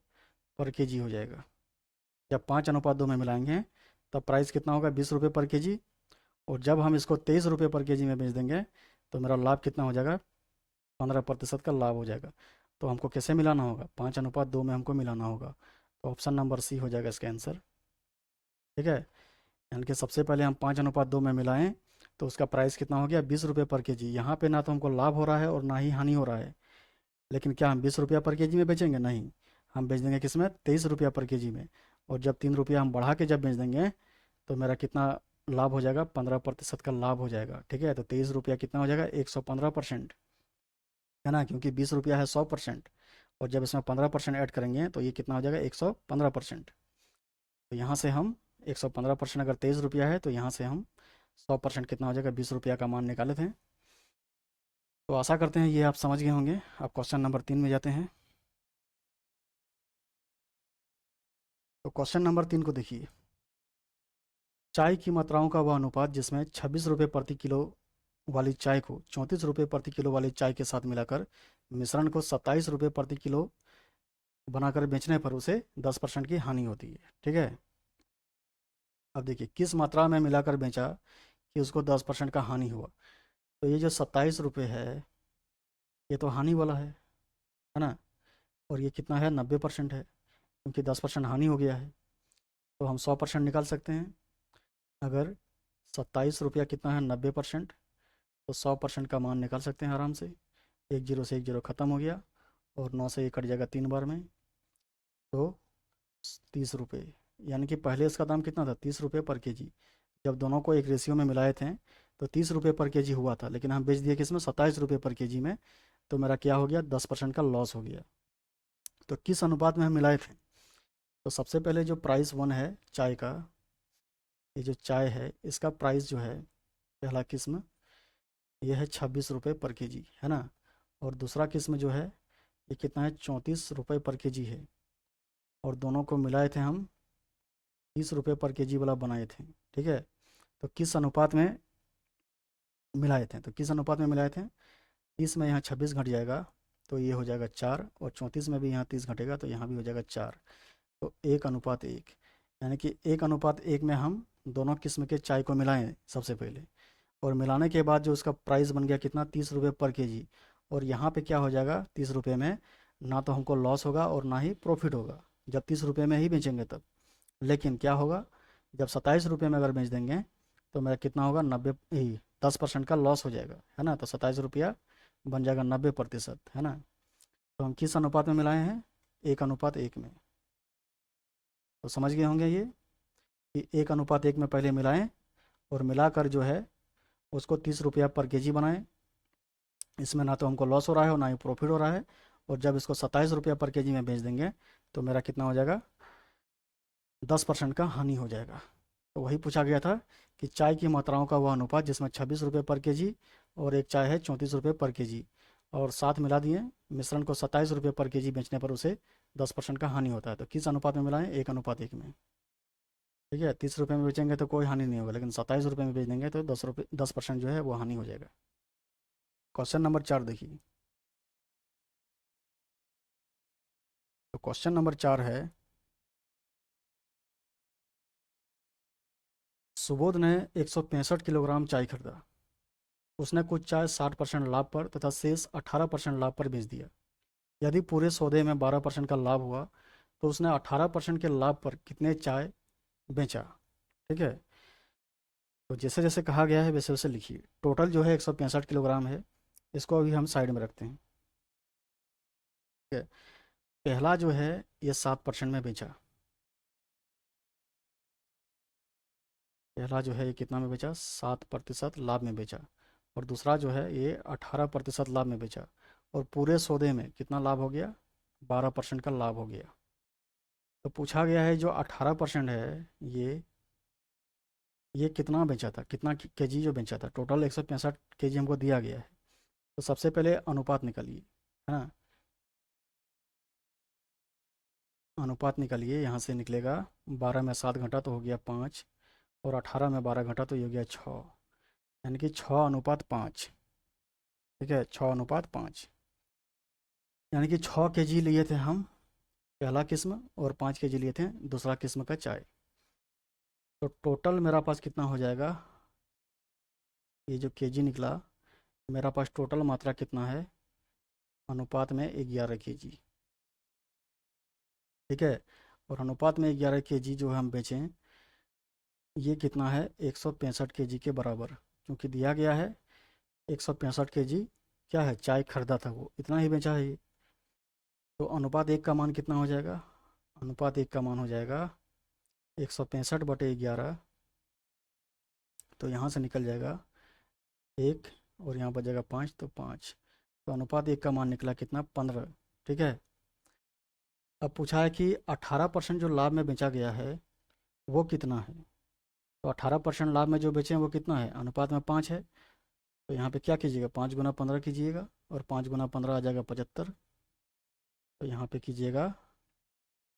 पर केजी हो जाएगा। जब 5:2 में मिलाएंगे तब प्राइस कितना होगा, 20 रुपये पर केजी। और जब हम इसको 23 रुपये पर केजी में बेच देंगे तो मेरा लाभ कितना हो जाएगा, 15% का लाभ हो जाएगा। तो हमको कैसे मिलाना होगा, 5:2 में हमको मिलाना होगा। तो ऑप्शन नंबर सी हो जाएगा इसका आंसर। ठीक है, यानी कि सबसे पहले हम 5:2 में मिलाएं तो उसका प्राइस कितना हो गया, 20 रुपये पर केजी। यहाँ पे ना तो हमको लाभ हो रहा है और ना ही हानि हो रहा है। लेकिन क्या हम 20 रुपया पर केजी में बेचेंगे, नहीं, हम बेच देंगे किस में, 23 रुपया पर केजी में। और जब 3 रुपया हम बढ़ा के जब बेच देंगे तो मेरा कितना लाभ हो जाएगा, 15% का लाभ हो जाएगा। ठीक है, तो 23 रुपया कितना हो जाएगा, 115%, है ना, क्योंकि 20 रुपया है 100%। और जब इसमें 15% ऐड करेंगे तो ये कितना हो जाएगा, 115%। तो यहाँ से हम 115%, अगर 23 रुपया है तो यहाँ से हम 100% कितना हो जाएगा, 20 रुपया का मान निकाले थे। तो आशा करते हैं ये आप समझ गए होंगे। आप क्वेश्चन नंबर 3 में जाते हैं। तो क्वेश्चन नंबर 3 को देखिए, चाय की मात्राओं का वह अनुपात जिसमें 26 रुपये प्रति किलो वाली चाय को 34 रुपये प्रति किलो वाली चाय के साथ मिलाकर मिश्रण को 27 रुपये प्रति किलो बनाकर बेचने पर उसे 10% की हानि होती है। ठीक है, अब देखिए किस मात्रा में मिलाकर बेचा कि उसको 10% का हानि हुआ। तो ये जो 27 रुपये है ये तो हानि वाला है ना। और ये कितना है, 90% है, क्योंकि 10% हानि हो गया है। तो हम 100% निकाल सकते हैं। अगर 27 रुपया कितना है, 90%, तो 100% का मान निकाल सकते हैं आराम से। 1 जीरो से 1 जीरो ख़त्म हो गया, और 9 से ये कट जाएगा 3 बार में, तो 30 रुपये। यानी कि पहले इसका दाम कितना था, 30 रुपये पर केजी। जब दोनों को एक रेशियो में मिलाए थे तो 30 रुपये पर केजी हुआ था, लेकिन हम बेच दिए किसमें, 27 रुपये पर केजी में। तो मेरा क्या हो गया, 10% का लॉस हो गया। तो किस अनुपात में हम मिलाए थे? तो सबसे पहले जो प्राइस वन है चाय का, ये जो चाय है इसका प्राइस जो है, पहला किस्म ये है 26 रुपये पर केजी, है ना। और दूसरा किस्म जो है ये कितना है, 34 रुपये पर केजी है। और दोनों को मिलाए थे हम, 30 रुपये पर केजी वाला बनाए थे, ठीक है। तो किस अनुपात में मिलाए थे, तो किस अनुपात में मिलाए थे, 30 में यहाँ 26 घट जाएगा तो ये हो जाएगा 4, और 34 में भी यहाँ 30 घटेगा तो यहाँ भी हो जाएगा 4। तो 1:1, यानी कि 1:1 में हम दोनों किस्म के चाय को मिलाएं सबसे पहले। और मिलाने के बाद जो उसका प्राइस बन गया कितना, 30 रुपये पर केजी। और यहाँ पे क्या हो जाएगा, 30 रुपये में ना तो हमको लॉस होगा और ना ही प्रॉफिट होगा, जब 30 रुपये में ही बेचेंगे तब। लेकिन क्या होगा, जब 27 रुपये में अगर बेच देंगे तो मेरा कितना होगा, 10% का लॉस हो जाएगा, है ना। तो 27 रुपया बन जाएगा 90%, है ना। तो हम किस अनुपात में मिलाए हैं, 1:1 में। तो समझ गए होंगे ये कि 1:1 में पहले मिलाएं, और मिलाकर जो है उसको 30 रुपया पर केजी बनाएं। इसमें ना तो हमको लॉस हो रहा है और ना ही प्रॉफिट हो रहा है। और जब इसको 27 रुपया पर केजी में बेच देंगे तो मेरा कितना हो जाएगा, 10% का हानि हो जाएगा। तो वही पूछा गया था कि चाय की मात्राओं का वह अनुपात जिसमें 26 रुपये पर केजी और एक चाय है 34 रुपये पर केजी, और साथ मिला दिए मिश्रण को 27 रुपये पर केजी बेचने पर उसे 10% का हानि होता है। तो किस अनुपात में मिलाएं, 1:1 में, ठीक है। 30 रुपये में बेचेंगे तो कोई हानि नहीं होगा, लेकिन 27 रुपये में बेच देंगे तो 10% जो है वो हानि हो जाएगा। क्वेश्चन नंबर 4 देखिए। तो क्वेश्चन नंबर 4 है, सुबोध ने 165 किलोग्राम चाय खरीदा। उसने कुछ चाय 60% लाभ पर तथा शेष 18% लाभ पर बेच दिया। यदि पूरे सौदे में 12% का लाभ हुआ तो उसने 18% के लाभ पर कितने चाय बेचा, ठीक है। तो जैसे जैसे कहा गया है वैसे वैसे लिखिए। टोटल जो है 165 किलोग्राम है, इसको अभी हम साइड में रखते हैं, ठीक है। पहला जो है ये 7% में बेचा, पहला जो है ये कितना में बेचा, 7% लाभ में बेचा। और दूसरा जो है ये 18% लाभ में बेचा। और पूरे सौदे में कितना लाभ हो गया, 12% का लाभ हो गया। तो पूछा गया है जो 18% है ये कितना बेचा था, कितना केजी जो बेचा था। टोटल 165 केजी हमको दिया गया है। तो सबसे पहले अनुपात निकालिए, है ना। अनुपात निकालिए, यहाँ से निकलेगा 12 में 7 घटा तो हो गया 5, और 18 में 12 घटा तो ये हो गया 6, यानी कि 6:5, ठीक है, 6:5। यानी कि 6 केजी लिए थे हम पहला किस्म, और 5 केजी लिए थे दूसरा किस्म का चाय। तो टोटल मेरा पास कितना हो जाएगा, ये जो केजी निकला मेरा पास टोटल मात्रा कितना है, अनुपात में 11 केजी, ठीक है। और अनुपात में 11 केजी जो हम बेचें, ये कितना है, 165 केजी के बराबर। क्योंकि दिया गया है 165 केजी क्या है, चाय खरीदा था वो, इतना ही बेचा है ये। तो अनुपात 1 का मान कितना हो जाएगा, अनुपात 1 का मान हो जाएगा 165/11। तो यहाँ से निकल जाएगा 1, और यहाँ बचेगा 5, तो 5। तो अनुपात 1 का मान निकला कितना, 15, ठीक है। अब पूछा है कि 18% जो लाभ में बेचा गया है वो कितना है। तो 18% लाभ में जो बेचे हैं वो कितना है, अनुपात में 5 है। तो यहाँ पे क्या कीजिएगा, 5 × 15 कीजिएगा, और 5 × 15 आ जाएगा 75। तो यहाँ पे कीजिएगा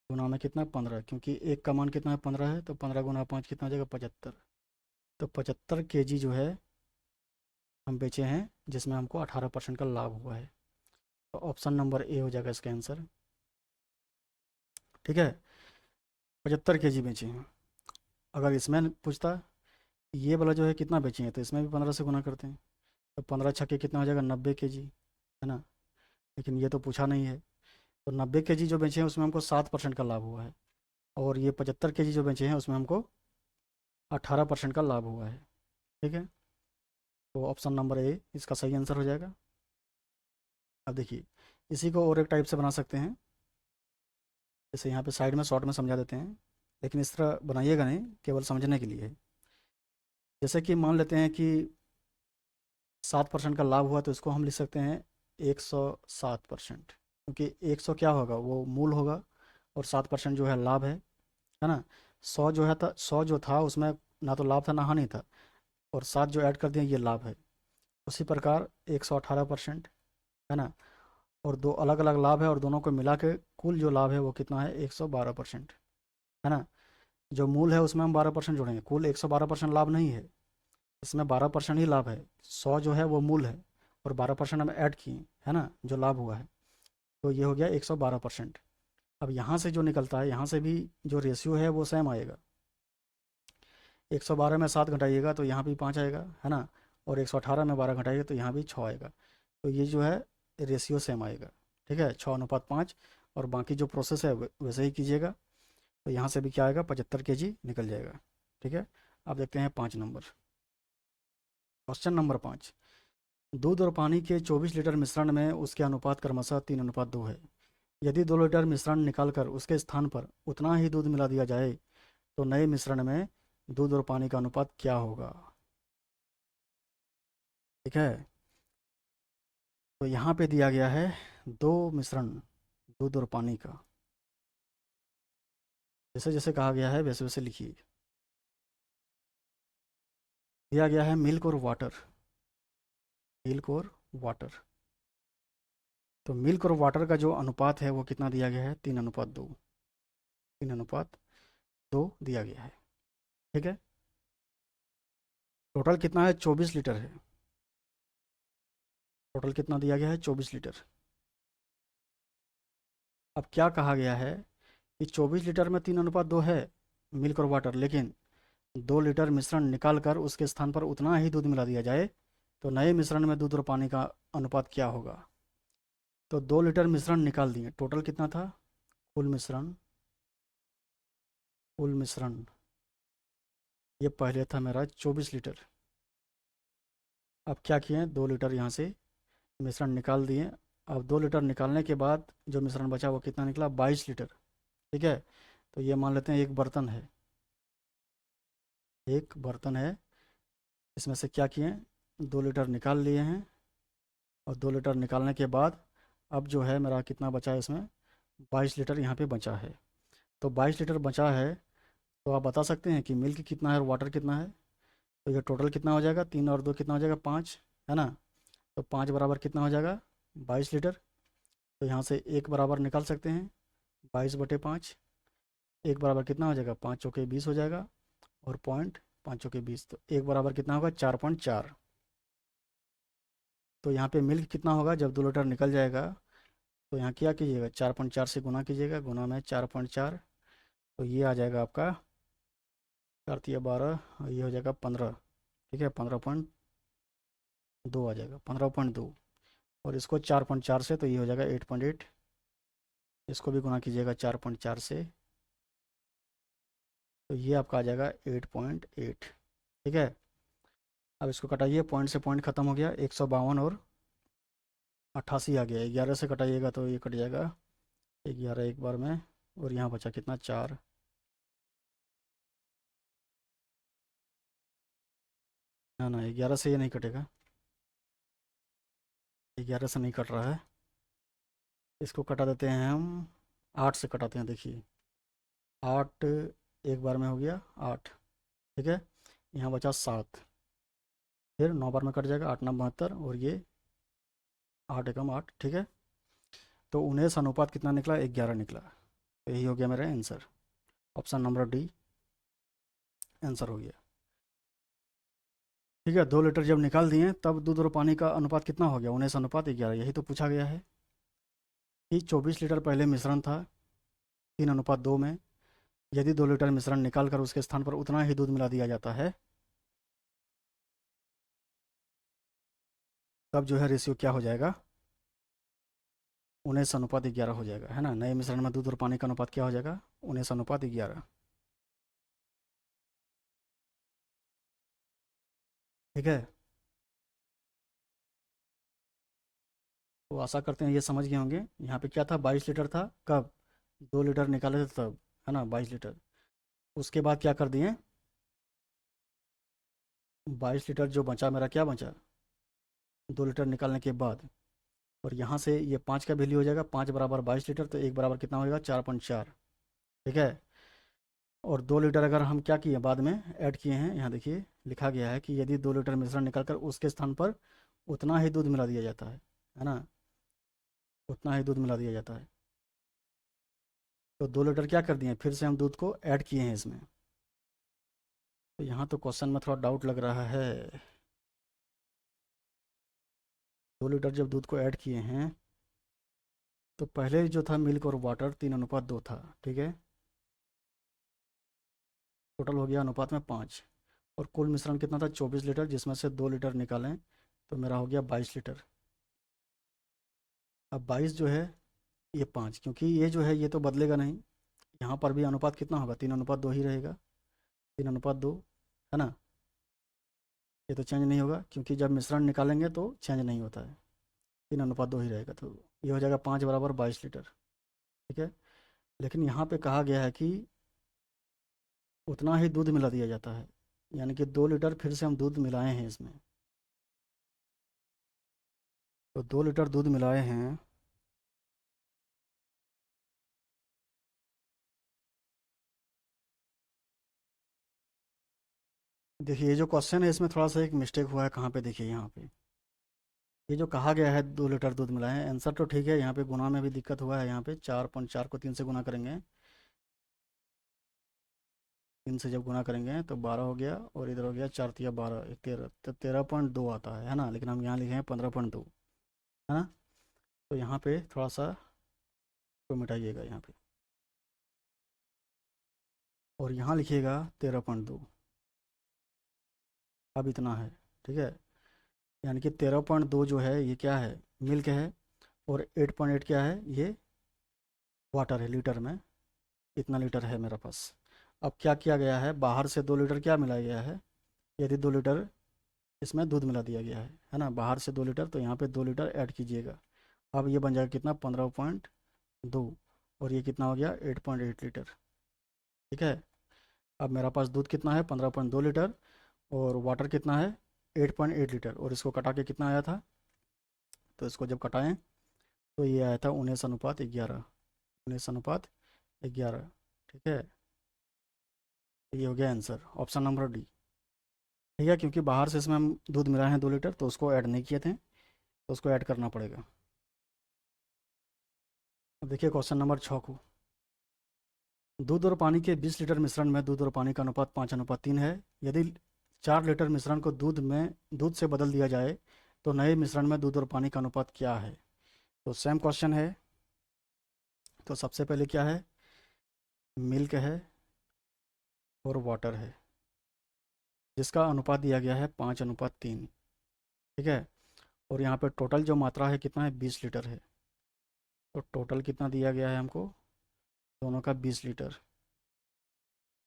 गुना में कितना, 15, क्योंकि 1 का मान कितना है, 15 है। तो 15 × 5 कितना आ जाएगा, 75। तो 75 केजी जो है हम बेचे हैं जिसमें हमको 18% का लाभ हुआ है। तो ऑप्शन नंबर ए हो जाएगा इसका आंसर, ठीक है। 75 केजी बेचे हैं। अगर इसमें पूछता ये वाला जो है कितना बेचे हैं, तो इसमें भी 15 से गुना करते हैं। तो 15 × 6 कितना हो जाएगा, 90 केजी, है ना। लेकिन ये तो पूछा नहीं है। तो 90 केजी जो बेचे हैं उसमें हमको 7% का लाभ हुआ है, और ये 75 केजी जो बेचे हैं उसमें हमको 18% का लाभ हुआ है, ठीक है। तो ऑप्शन नंबर ए इसका सही आंसर हो जाएगा। अब देखिए, इसी को और एक टाइप से बना सकते हैं। जैसे यहाँ पे साइड में शॉर्ट में समझा देते हैं। लेकिन इस तरह बनाइएगा नहीं, केवल समझने के लिए है। जैसे कि मान लेते हैं कि 7% का लाभ हुआ, तो इसको हम लिख सकते हैं 107%, क्योंकि 100 क्या होगा, वो मूल होगा, और 7% जो है लाभ है ना। 100 जो है था, 100 जो था उसमें ना तो लाभ था ना हानि था, और 7 जो ऐड कर दिए ये लाभ है। उसी प्रकार 118% है ना, और दो अलग अलग लाभ है, और दोनों को मिला के कुल जो लाभ है वो कितना है, 112% है ना। जो मूल है उसमें हम 12% जोड़ेंगे, कुल 112% लाभ नहीं है, इसमें 12% ही लाभ है। 100 जो है वो मूल है, और 12% हम ऐड किए है ना, जो लाभ हुआ है, तो ये हो गया 112%। अब यहाँ से जो निकलता है, यहाँ से भी जो रेशियो है वो सेम आएगा। 112 में 7 घटाइएगा तो यहाँ भी 5 आएगा है ना, और 118 में 12 घटाइएगा तो यहाँ भी 6 आएगा। तो ये जो है रेशियो सेम आएगा, ठीक है, 6:5। और बाकी जो प्रोसेस है वैसे ही कीजिएगा। तो यहाँ से भी क्या आएगा, 75 kg निकल जाएगा, ठीक है। अब देखते हैं 5 नंबर, क्वेश्चन नंबर 5। दूध और पानी के 24 लीटर मिश्रण में उसके अनुपात क्रमशः 3:2 है। यदि 2 लीटर मिश्रण निकालकर उसके स्थान पर उतना ही दूध मिला दिया जाए तो नए मिश्रण में दूध और पानी का अनुपात क्या होगा। ठीक है, तो यहाँ पे दिया गया है दो मिश्रण दूध और पानी का, जैसे जैसे कहा गया है वैसे वैसे लिखिए। दिया गया है मिल्क और वाटर, मिल्क और वाटर। तो मिल्क और वाटर का जो अनुपात है वो कितना दिया गया है, 3:2, 3:2 दिया गया है, ठीक है। टोटल कितना है, 24 लीटर है। टोटल कितना दिया गया है, 24 लीटर। अब क्या कहा गया है कि 24 लीटर में 3:2 है मिल्क और वाटर, लेकिन 2 लीटर मिश्रण निकाल कर उसके स्थान पर उतना ही दूध मिला दिया जाए तो नए मिश्रण में दूध और पानी का अनुपात क्या होगा। तो 2 लीटर मिश्रण निकाल दिए, टोटल कितना था, कुल मिश्रण, कुल मिश्रण ये पहले था मेरा 24 लीटर। अब क्या किए, 2 लीटर यहाँ से मिश्रण निकाल दिए। अब 2 लीटर निकालने के बाद जो मिश्रण बचा वो कितना निकला, 22 लीटर, ठीक है। तो ये मान लेते हैं एक बर्तन है, एक बर्तन है, इसमें से क्या किए, 2 लीटर निकाल लिए हैं, और 2 लीटर निकालने के बाद अब जो है मेरा कितना बचा है इसमें, 22 लीटर यहाँ पे बचा है। तो 22 लीटर बचा है, तो आप बता सकते हैं कि मिल्क कितना है और वाटर कितना है। तो ये टोटल कितना हो जाएगा, 3 और 2 कितना हो जाएगा, 5 है ना। तो 5 बराबर कितना हो जाएगा, 22 लीटर। तो यहाँ से एक बराबर निकाल सकते हैं, 22/5। एक बराबर कितना हो जाएगा, 5 चौके 20 हो जाएगा, और पॉइंट 5 चौके 20, तो एक बराबर कितना होगा, 4.4। तो यहाँ पे मिल्क कितना होगा जब 2 लीटर निकल जाएगा, तो यहाँ क्या कीजिएगा, 4.4 से गुना कीजिएगा, गुना में 4.4, तो ये आ जाएगा आपका 4×3 = 12, और ये हो जाएगा 15, ठीक है, 15.2 आ जाएगा, 15.2। और इसको 4.4 से, तो ये हो जाएगा 8.8, इसको भी गुना कीजिएगा 4.4 से, तो ये आपका आ जाएगा 8.8, ठीक है। अब इसको कटाइए, पॉइंट से पॉइंट खत्म हो गया, 152 और 88 आ गया, 11 से कटाइएगा तो ये कट जाएगा 11 एक बार में, और यहाँ बचा कितना, 4। ना ना, 11 से ये नहीं कटेगा, 11 से नहीं कट रहा है, इसको कटा देते हैं हम, 8 से कटाते हैं, देखिए 8 एक बार में हो गया 8, ठीक है। यहाँ बचा 7, फिर 9 बार में कट जाएगा, 8×9 = 72, और ये 8×1 = 8, ठीक है। तो 19 अनुपात कितना निकला, 11 निकला। तो यही हो गया मेरा answer, option number D answer हो गया, ठीक है। 2 लीटर जब निकाल दिए तब दूध और पानी का अनुपात कितना हो गया, 19:11, यही तो पूछा गया है कि 24 लीटर पहले मिश्रण था 3:2 में, यदि 2 लीटर मिश्रण निकाल कर उसके स्थान पर उतना ही दूध मिला दिया जाता है तब जो है रेशियो क्या हो जाएगा, 19:11 हो जाएगा, है ना। नए मिश्रण में दूध और पानी का अनुपात क्या हो जाएगा, 19:11, ठीक है। तो आशा करते हैं ये समझ गए होंगे। यहाँ पे क्या था, 22 लीटर था कब, 2 लीटर निकाले थे तब, है ना, 22 लीटर। उसके बाद क्या कर दिए, 22 लीटर जो बचा मेरा, क्या बचा, 2 लीटर निकालने के बाद, और यहाँ से ये 5 का वैल्यू हो जाएगा, 5 बराबर 22 लीटर, तो 1 बराबर कितना होगा, 4.4। ठीक है। और 2 लीटर अगर हम क्या किए बाद में ऐड किए हैं, यहाँ देखिए लिखा गया है कि यदि 2 लीटर मिश्रण निकाल कर उसके स्थान पर उतना ही दूध मिला दिया जाता है ना, उतना ही दूध मिला दिया जाता है। तो 2 लीटर क्या कर दिए, फिर से हम दूध को ऐड किए हैं इसमें। तो यहाँ तो क्वेश्चन में थोड़ा डाउट लग रहा है। 2 लीटर जब दूध को ऐड किए हैं तो पहले जो था मिल्क और वाटर 3:2 था। ठीक है, टोटल हो गया अनुपात में 5। और कुल मिश्रण कितना था, 24 लीटर, जिसमें से 2 लीटर निकालें तो मेरा हो गया 22 लीटर। अब 22 जो है ये 5, क्योंकि ये जो है ये तो बदलेगा नहीं, यहाँ पर भी अनुपात कितना होगा, 3:2 ही रहेगा, 3:2, है ना। ये तो चेंज नहीं होगा, क्योंकि जब मिश्रण निकालेंगे तो चेंज नहीं होता है, 3:2 ही रहेगा। तो ये हो जाएगा 5 बराबर 22 लीटर। ठीक है। लेकिन यहाँ पे कहा गया है कि उतना ही दूध मिला दिया जाता है, यानी कि 2 लीटर फिर से हम दूध मिलाए हैं इसमें। तो 2 लीटर दूध मिलाए हैं, देखिए ये जो क्वेश्चन है इसमें थोड़ा सा एक मिस्टेक हुआ है, कहाँ पे देखिए, यहाँ पे ये जो कहा गया है 2 लीटर दूध मिलाए हैं, आंसर तो ठीक है, यहाँ पे गुना में भी दिक्कत हुआ है। यहाँ पे 4.4 को 3 से गुना करेंगे, 3 से जब गुना करेंगे तो 12 हो गया, और इधर हो गया 4 तिया 12, 13, तो 13.2 आता है ना, लेकिन हम यहाँ लिखे हैं 15.2, है ना। तो यहाँ पे थोड़ा सा तो मिटाइएगा यहाँ पे, और यहाँ लिखिएगा 13.2, अब इतना है। ठीक है, यानी कि 13.2 जो है ये क्या है, मिल्क है, और 8.8 क्या है, ये वाटर है लीटर में। इतना लीटर है मेरे पास। अब क्या किया गया है, बाहर से 2 लीटर क्या मिलाया गया है, यदि 2 लीटर इसमें दूध मिला दिया गया है ना, बाहर से 2 लीटर, तो यहाँ पे 2 लीटर ऐड कीजिएगा। अब ये बन जाएगा कितना, 15.2, और ये कितना हो गया, 8.8 लीटर। ठीक है। अब मेरा पास दूध कितना है, 15.2 लीटर, और वाटर कितना है, 8.8 लीटर, और इसको कटा के कितना आया था, तो इसको जब कटाएं तो ये आया था 19:11, 19:11। ठीक है, ये हो गया आंसर, ऑप्शन नंबर डी। ठीक है, क्योंकि बाहर से इसमें हम दूध मिलाए हैं 2 लीटर, तो उसको ऐड नहीं किए थे, तो उसको ऐड करना पड़ेगा। अब देखिए क्वेश्चन नंबर 6 को, दूध और पानी के 20 लीटर मिश्रण में दूध और पानी का अनुपात 5:3 है। यदि 4 लीटर मिश्रण को दूध से बदल दिया जाए तो नए मिश्रण में दूध और पानी का अनुपात क्या है। तो सेम क्वेश्चन है। तो सबसे पहले क्या है, मिल्क है और वाटर है, जिसका अनुपात दिया गया है 5:3। ठीक है। और यहाँ पे टोटल जो मात्रा है कितना है, 20 लीटर है। तो टोटल कितना दिया गया है हमको, दोनों का 20 लीटर।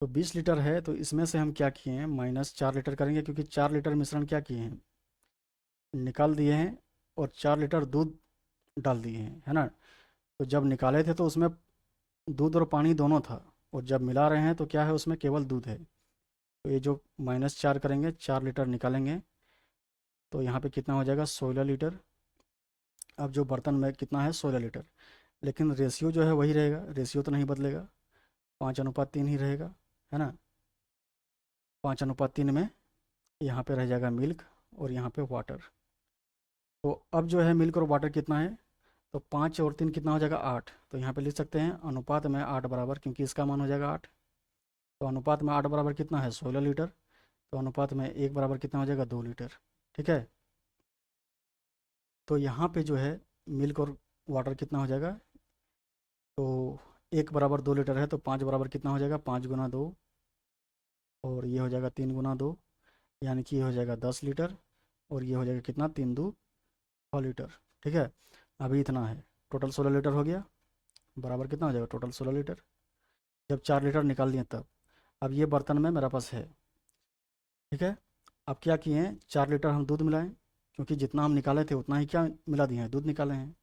तो 20 लीटर है, तो इसमें से हम क्या किए हैं, -4 लीटर करेंगे, क्योंकि 4 लीटर मिश्रण क्या किए हैं, निकाल दिए हैं, और 4 लीटर दूध डाल दिए हैं, है ना। तो जब निकाले थे तो उसमें दूध और पानी दोनों था, और जब मिला रहे हैं तो क्या है, उसमें केवल दूध है। तो ये जो -4 करेंगे, 4 लीटर निकालेंगे, तो यहाँ पे कितना हो जाएगा, 16 लीटर। अब जो बर्तन में कितना है, 16 लीटर, लेकिन रेशियो जो है वही रहेगा, रेशियो तो नहीं बदलेगा, 5:3 ही रहेगा, है ना। 5:3 में यहाँ पे रह जाएगा मिल्क, और यहाँ पे वाटर। तो अब जो है मिल्क और वाटर कितना है, तो 5 और 3 कितना हो जाएगा, 8। तो यहाँ पे लिख सकते हैं अनुपात में 8 बराबर, क्योंकि इसका मान हो जाएगा 8। तो अनुपात में 8 बराबर कितना है, 16 लीटर। तो अनुपात में 1 बराबर कितना हो जाएगा, 2 लीटर। ठीक है। तो यहाँ पे जो है मिल्क और वाटर कितना हो जाएगा, तो 1 बराबर 2 लीटर है, तो 5 बराबर कितना हो जाएगा, 5 × 2, और ये हो जाएगा 3 × 2, यानी कि ये हो जाएगा 10 लीटर, और ये हो जाएगा कितना, 3×2 लीटर। ठीक है। अभी इतना है, टोटल 16 लीटर हो गया, बराबर कितना हो जाएगा, टोटल 16 लीटर। जब 4 लीटर निकाल लिए तब, अब ये बर्तन में मेरा पास है। ठीक है। अब क्या किए हैं, 4 लीटर हम दूध मिलाएं, क्योंकि जितना हम निकाले थे उतना ही क्या मिला दिए हैं, दूध निकाले हैं।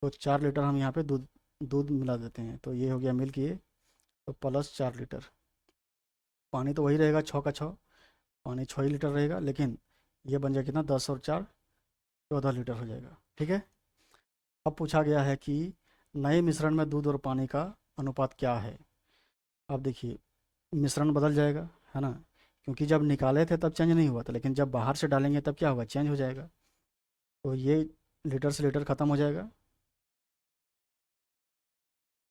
तो 4 लीटर हम यहाँ पे दूध दूध मिला देते हैं, तो ये हो गया मिल्क, ये तो +4 लीटर। पानी तो वही रहेगा 6 का 6, पानी 6 ही लीटर रहेगा, लेकिन ये बन जाएगा कितना, 10 और 4 14 लीटर हो जाएगा। ठीक है। अब पूछा गया है कि नए मिश्रण में दूध और पानी का अनुपात क्या है। अब देखिए, मिश्रण बदल जाएगा, है ना, क्योंकि जब निकाले थे तब चेंज नहीं हुआ था, लेकिन जब बाहर से डालेंगे तब क्या होगा, चेंज हो जाएगा। तो ये लीटर से लीटर ख़त्म हो जाएगा,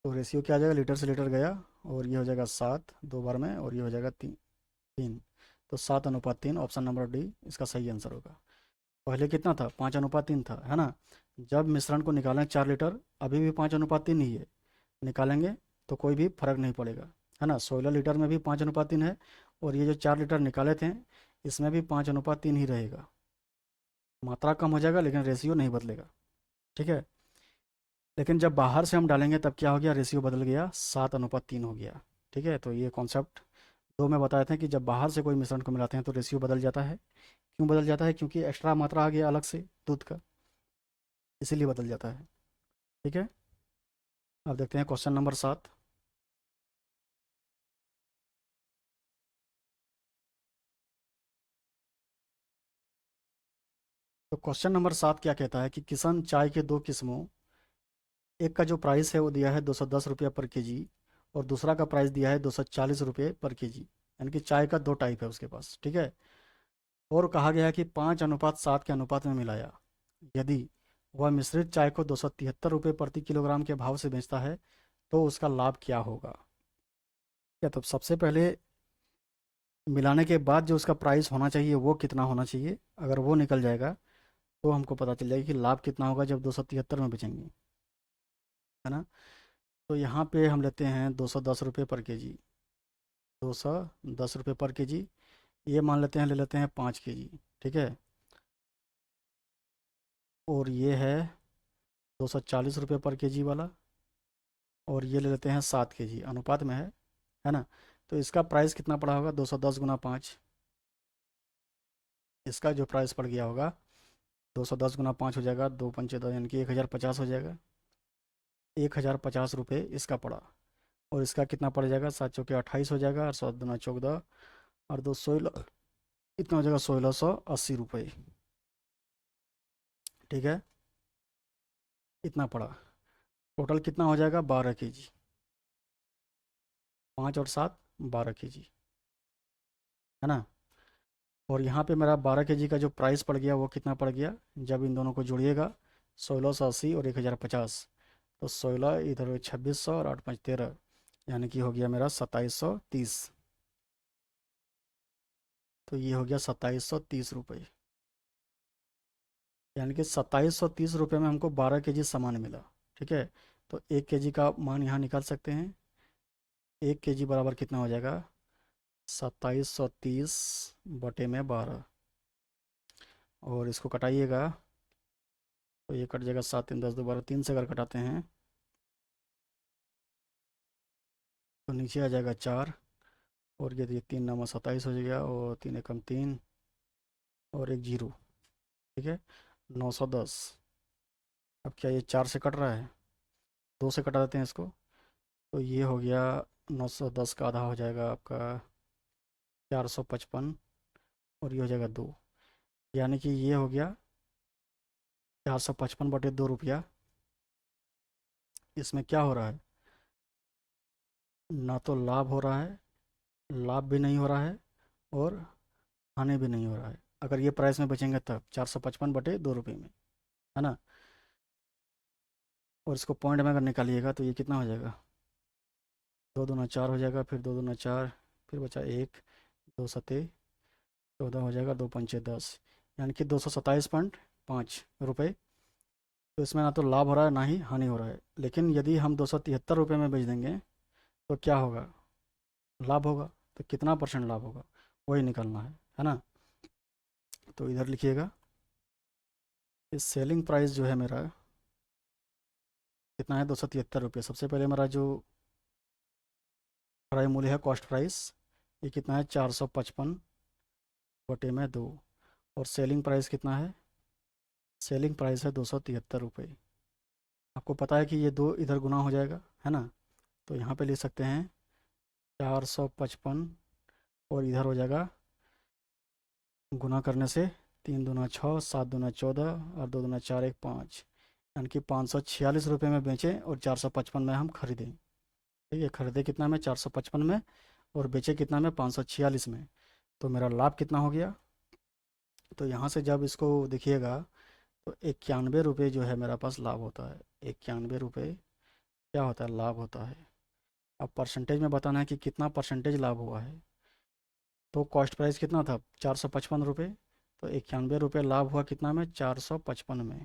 तो रेशियो क्या आ जाएगा, लीटर से लीटर गया, और ये हो जाएगा 7 2 बार में, और ये हो जाएगा 3 3। तो 7:3, ऑप्शन नंबर डी इसका सही आंसर होगा। पहले कितना था, 5:3 था, है ना। जब मिश्रण को निकालें 4 लीटर, अभी भी 5:3 ही है, निकालेंगे तो कोई भी फर्क नहीं पड़ेगा, है ना। 16 लीटर में भी 5:3 है, और ये जो 4 लीटर निकाले थे इसमें भी 5:3 ही रहेगा। मात्रा कम हो जाएगा लेकिन रेशियो नहीं बदलेगा। ठीक है। लेकिन जब बाहर से हम डालेंगे तब क्या हो गया, रेशियो बदल गया, 7:3 हो गया। ठीक है। तो ये कॉन्सेप्ट दो में बताए थे कि जब बाहर से कोई मिश्रण को मिलाते हैं तो रेशियो बदल जाता है। क्यों बदल जाता है, क्योंकि एक्स्ट्रा मात्रा आ गया अलग से दूध का, इसीलिए बदल जाता है। ठीक है। अब देखते हैं क्वेश्चन नंबर 7। तो क्वेश्चन नंबर 7 क्या कहता है कि किसान चाय के दो किस्मों, एक का जो प्राइस है वो दिया है 210 रुपया पर केजी, और दूसरा का प्राइस दिया है 240 रुपये पर केजी, यानी कि चाय का दो टाइप है उसके पास। ठीक है। और कहा गया है कि 5:7 के अनुपात में मिलाया, यदि वह मिश्रित चाय को 273 रुपये प्रति किलोग्राम के भाव से बेचता है तो उसका लाभ क्या होगा। क्या, तो सबसे पहले मिलाने के बाद जो उसका प्राइस होना चाहिए वो कितना होना चाहिए, अगर वो निकल जाएगा तो हमको पता चल जाएगा कि लाभ कितना होगा जब 273 में बेचेंगे, है ना। तो यहाँ पे हम लेते हैं 210 रुपये पर केजी, 210 रुपये पर केजी, ये मान लेते हैं, ले लेते हैं 5 केजी। ठीक है। और ये है 240 रुपये पर केजी वाला, और ये ले लेते हैं 7 केजी, अनुपात में है ना। तो इसका प्राइस कितना पड़ा होगा, 210 × 5, इसका जो प्राइस पड़ गया होगा 210 × 5 हो जाएगा, 2×5 = 10, यानी कि 1050 हो जाएगा। 1050 रुपये इसका पड़ा, और इसका कितना पड़ जाएगा, 7 × 4 = 28 हो जाएगा, और 7×2 = 14, और 2 16, इतना हो जाएगा 1680 रुपये। ठीक है। इतना पड़ा, टोटल कितना हो जाएगा, 12 केजी, 5 और 7 12 केजी, है ना। और यहाँ पे मेरा 12 केजी का जो प्राइस पड़ गया वो कितना पड़ गया, जब इन दोनों को जोड़िएगा, 1680 और 1050, तो 16 इधर 2600 और 8×5 = 13, यानी कि हो गया मेरा 2730। तो ये हो गया 2730 रुपये, यानी कि 2730 रुपये में हमको 12 केजी सामान मिला। ठीक है। तो 1 केजी का मान यहाँ निकाल सकते हैं, 1 केजी बराबर कितना हो जाएगा, 2730/12, और इसको कटाइएगा तो ये कट जाएगा, 7 3 10 2 12, 3 से अगर कटाते हैं तो नीचे आ जाएगा 4, और ये 3×9 = 27 हो जाएगा, और 3 × 1 = 3, और एक जीरो। ठीक है। 910। अब क्या ये 4 से कट रहा है, 2 से कटा देते हैं इसको, तो ये हो गया 910 का आधा हो जाएगा आपका 455, और ये हो जाएगा 2, यानी कि ये हो गया 455/2 रुपया। इसमें क्या हो रहा है, ना तो लाभ हो रहा है, लाभ भी नहीं हो रहा है, और हानि भी नहीं हो रहा है। अगर ये प्राइस में बचेंगे तब 455/2 रुपये में, है ना। और इसको पॉइंट में अगर निकालिएगा तो ये कितना हो जाएगा, 2×2 = 4 हो जाएगा, फिर 2×2 = 4, फिर बचा 1, 2×7 = 14 हो जाएगा, 2×5 = 10, यानी कि 227.5 रुपये। तो इसमें ना तो लाभ हो रहा है ना ही हानि हो रहा है। लेकिन यदि हम 273 रुपये में बेच देंगे तो क्या होगा, लाभ होगा। तो कितना % लाभ होगा वही निकलना है ना। तो इधर लिखिएगा, इस सेलिंग प्राइस जो है मेरा कितना है, 273 रुपये। सबसे पहले मेरा जो क्रय मूल्य है, कॉस्ट प्राइस, ये कितना है, 455/2, और सेलिंग प्राइस कितना है, सेलिंग प्राइस है 273 रुपये। आपको पता है कि ये दो इधर गुना हो जाएगा, है ना। तो यहाँ पे लिख सकते हैं 455 और इधर हो जाएगा गुना करने से 3 दूना 6, 7 दूना 14 और 2 दूना 4, 1 5, यानी कि 546 रुपये में बेचें और 455 में हम खरीदें। ठीक है, खरीदे कितना में 455 में और बेचे कितना में 546 में। तो मेरा लाभ कितना हो गया, तो यहाँ से जब इसको देखिएगा तो 91 रुपये जो है मेरा पास लाभ होता है। 91 रुपये क्या होता है, लाभ होता है। अब परसेंटेज में बताना है कि कितना परसेंटेज लाभ हुआ है। तो कॉस्ट प्राइस कितना था 455 रुपये, तो 91 रुपये लाभ हुआ कितना में 455 में।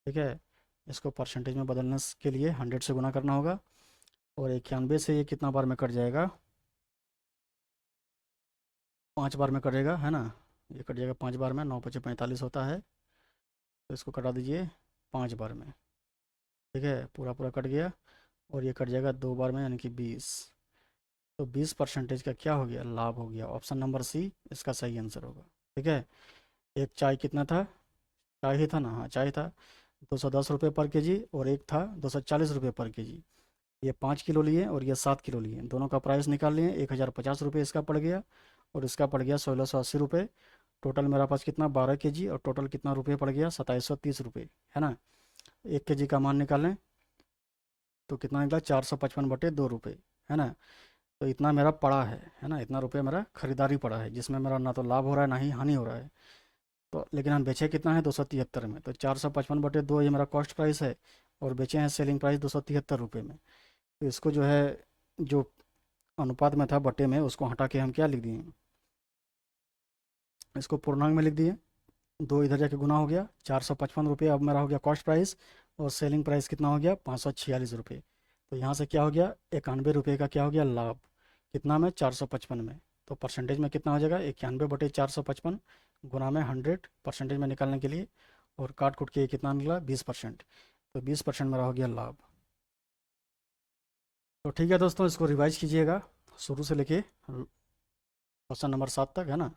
ठीक है, इसको परसेंटेज में बदलने के लिए 100 से गुना करना होगा और 91 से ये कितना बार में कट जाएगा, 5 बार में कटेगा, है ना। ये कट जाएगा 5 बार में, 9 5 45 होता है, तो इसको कटा दीजिए 5 बार में। ठीक है, पूरा पूरा कट गया और ये कट जाएगा 2 बार में, यानी कि 20। तो 20% का क्या हो गया, लाभ हो गया। ऑप्शन नंबर सी इसका सही आंसर होगा। ठीक है, एक चाय कितना था, चाय ही था ना, हाँ चाय था 210 रुपये पर केजी और एक था 240 रुपये पर केजी। ये 5 किलो लिए और ये 7 किलो लिए, दोनों का प्राइस निकाल लिए। 1050 रुपये इसका पड़ गया और इसका पड़ गया 1680 रुपये। टोटल मेरा पास कितना 12 केजी और टोटल कितना रुपये पड़ गया 2730 रुपये, है ना। 1 केजी का मान निकालें तो कितना निकला 455/2 रुपये, है ना। तो इतना मेरा पड़ा है ना, इतना रुपये मेरा खरीदारी पड़ा है, जिसमें मेरा ना तो लाभ हो रहा है ना ही हानि हो रहा है। तो लेकिन हम बेचे कितना है 273 में, तो 455/2 ये मेरा कॉस्ट प्राइस है और बेचे हैं सेलिंग प्राइस 273 रुपये में। तो इसको जो है, जो अनुपात में था बटे में, उसको हटा के हम क्या लिख दिए, इसको पूर्णांक में लिख दिए। 2 इधर जाके गुना हो गया, 455 रुपये अब मेरा हो गया कॉस्ट प्राइस और सेलिंग प्राइस कितना हो गया 546 रुपये। तो यहाँ से क्या हो गया 91 रुपये का क्या हो गया लाभ, कितना में 455 में। तो परसेंटेज में कितना हो जाएगा 91/455 गुना में 100 परसेंटेज में निकालने के लिए, और काट कुट के कितना निकला 20%। तो 20% मेरा हो गया लाभ। तो ठीक है दोस्तों, इसको रिवाइज कीजिएगा शुरू से लेके क्वेश्चन नंबर 7 तक, है ना।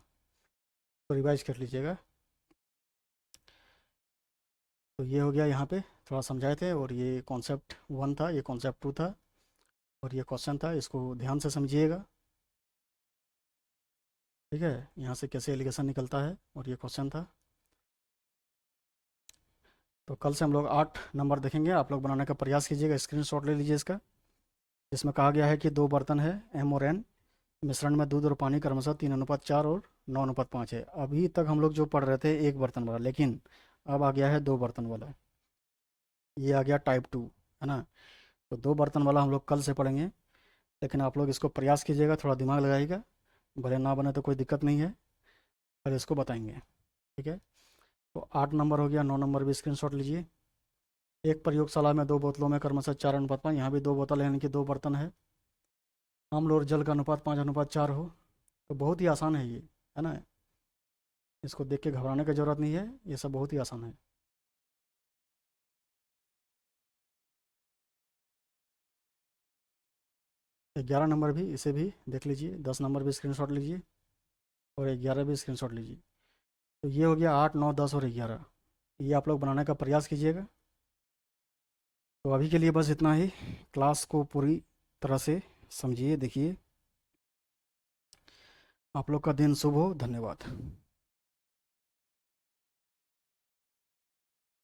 तो रिवाइज कर लीजिएगा। तो ये हो गया, यहाँ पे थोड़ा समझाए थे, और ये कॉन्सेप्ट 1 था, ये कॉन्सेप्ट 2 था, और ये क्वेश्चन था, इसको ध्यान से समझिएगा। ठीक है, यहाँ से कैसे एलिगेशन निकलता है, और ये क्वेश्चन था। तो कल से हम लोग 8 नंबर देखेंगे, आप लोग बनाने का प्रयास कीजिएगा, स्क्रीनशॉट ले लीजिए इसका। जिसमें कहा गया है कि 2 बर्तन है एम और एन, मिश्रण में दूध और पानी क्रमशः 3:4 और 9:5 है। अभी तक हम लोग जो पढ़ रहे थे 1 बर्तन वाला, लेकिन अब आ गया है 2 बर्तन वाला, ये आ गया टाइप 2, है ना। तो 2 बर्तन वाला हम लोग कल से पढ़ेंगे, लेकिन आप लोग इसको प्रयास कीजिएगा, थोड़ा दिमाग लगाइएगा, भले ना बने तो कोई दिक्कत नहीं है, पहले इसको बताएंगे। ठीक है, तो 8 नंबर हो गया, 9 नंबर भी स्क्रीनशॉट लीजिए। एक प्रयोगशाला में 2 बोतलों में क्रमशः 4:5, यहाँ भी 2 बोतल है, यानी कि 2 बर्तन है। अम्ल और जल का अनुपात 5:4 हो। तो बहुत ही आसान है ये, है ना। इसको देख के घबराने की ज़रूरत नहीं है, ये सब बहुत ही आसान है। 11 नंबर भी, इसे भी देख लीजिए। 10 नंबर भी स्क्रीनशॉट लीजिए और 11 भी स्क्रीनशॉट लीजिए। तो ये हो गया 8 9 10 और 11, ये आप लोग बनाने का प्रयास कीजिएगा। तो अभी के लिए बस इतना ही। क्लास को पूरी तरह से समझिए, देखिए। आप लोग का दिन शुभ हो, धन्यवाद।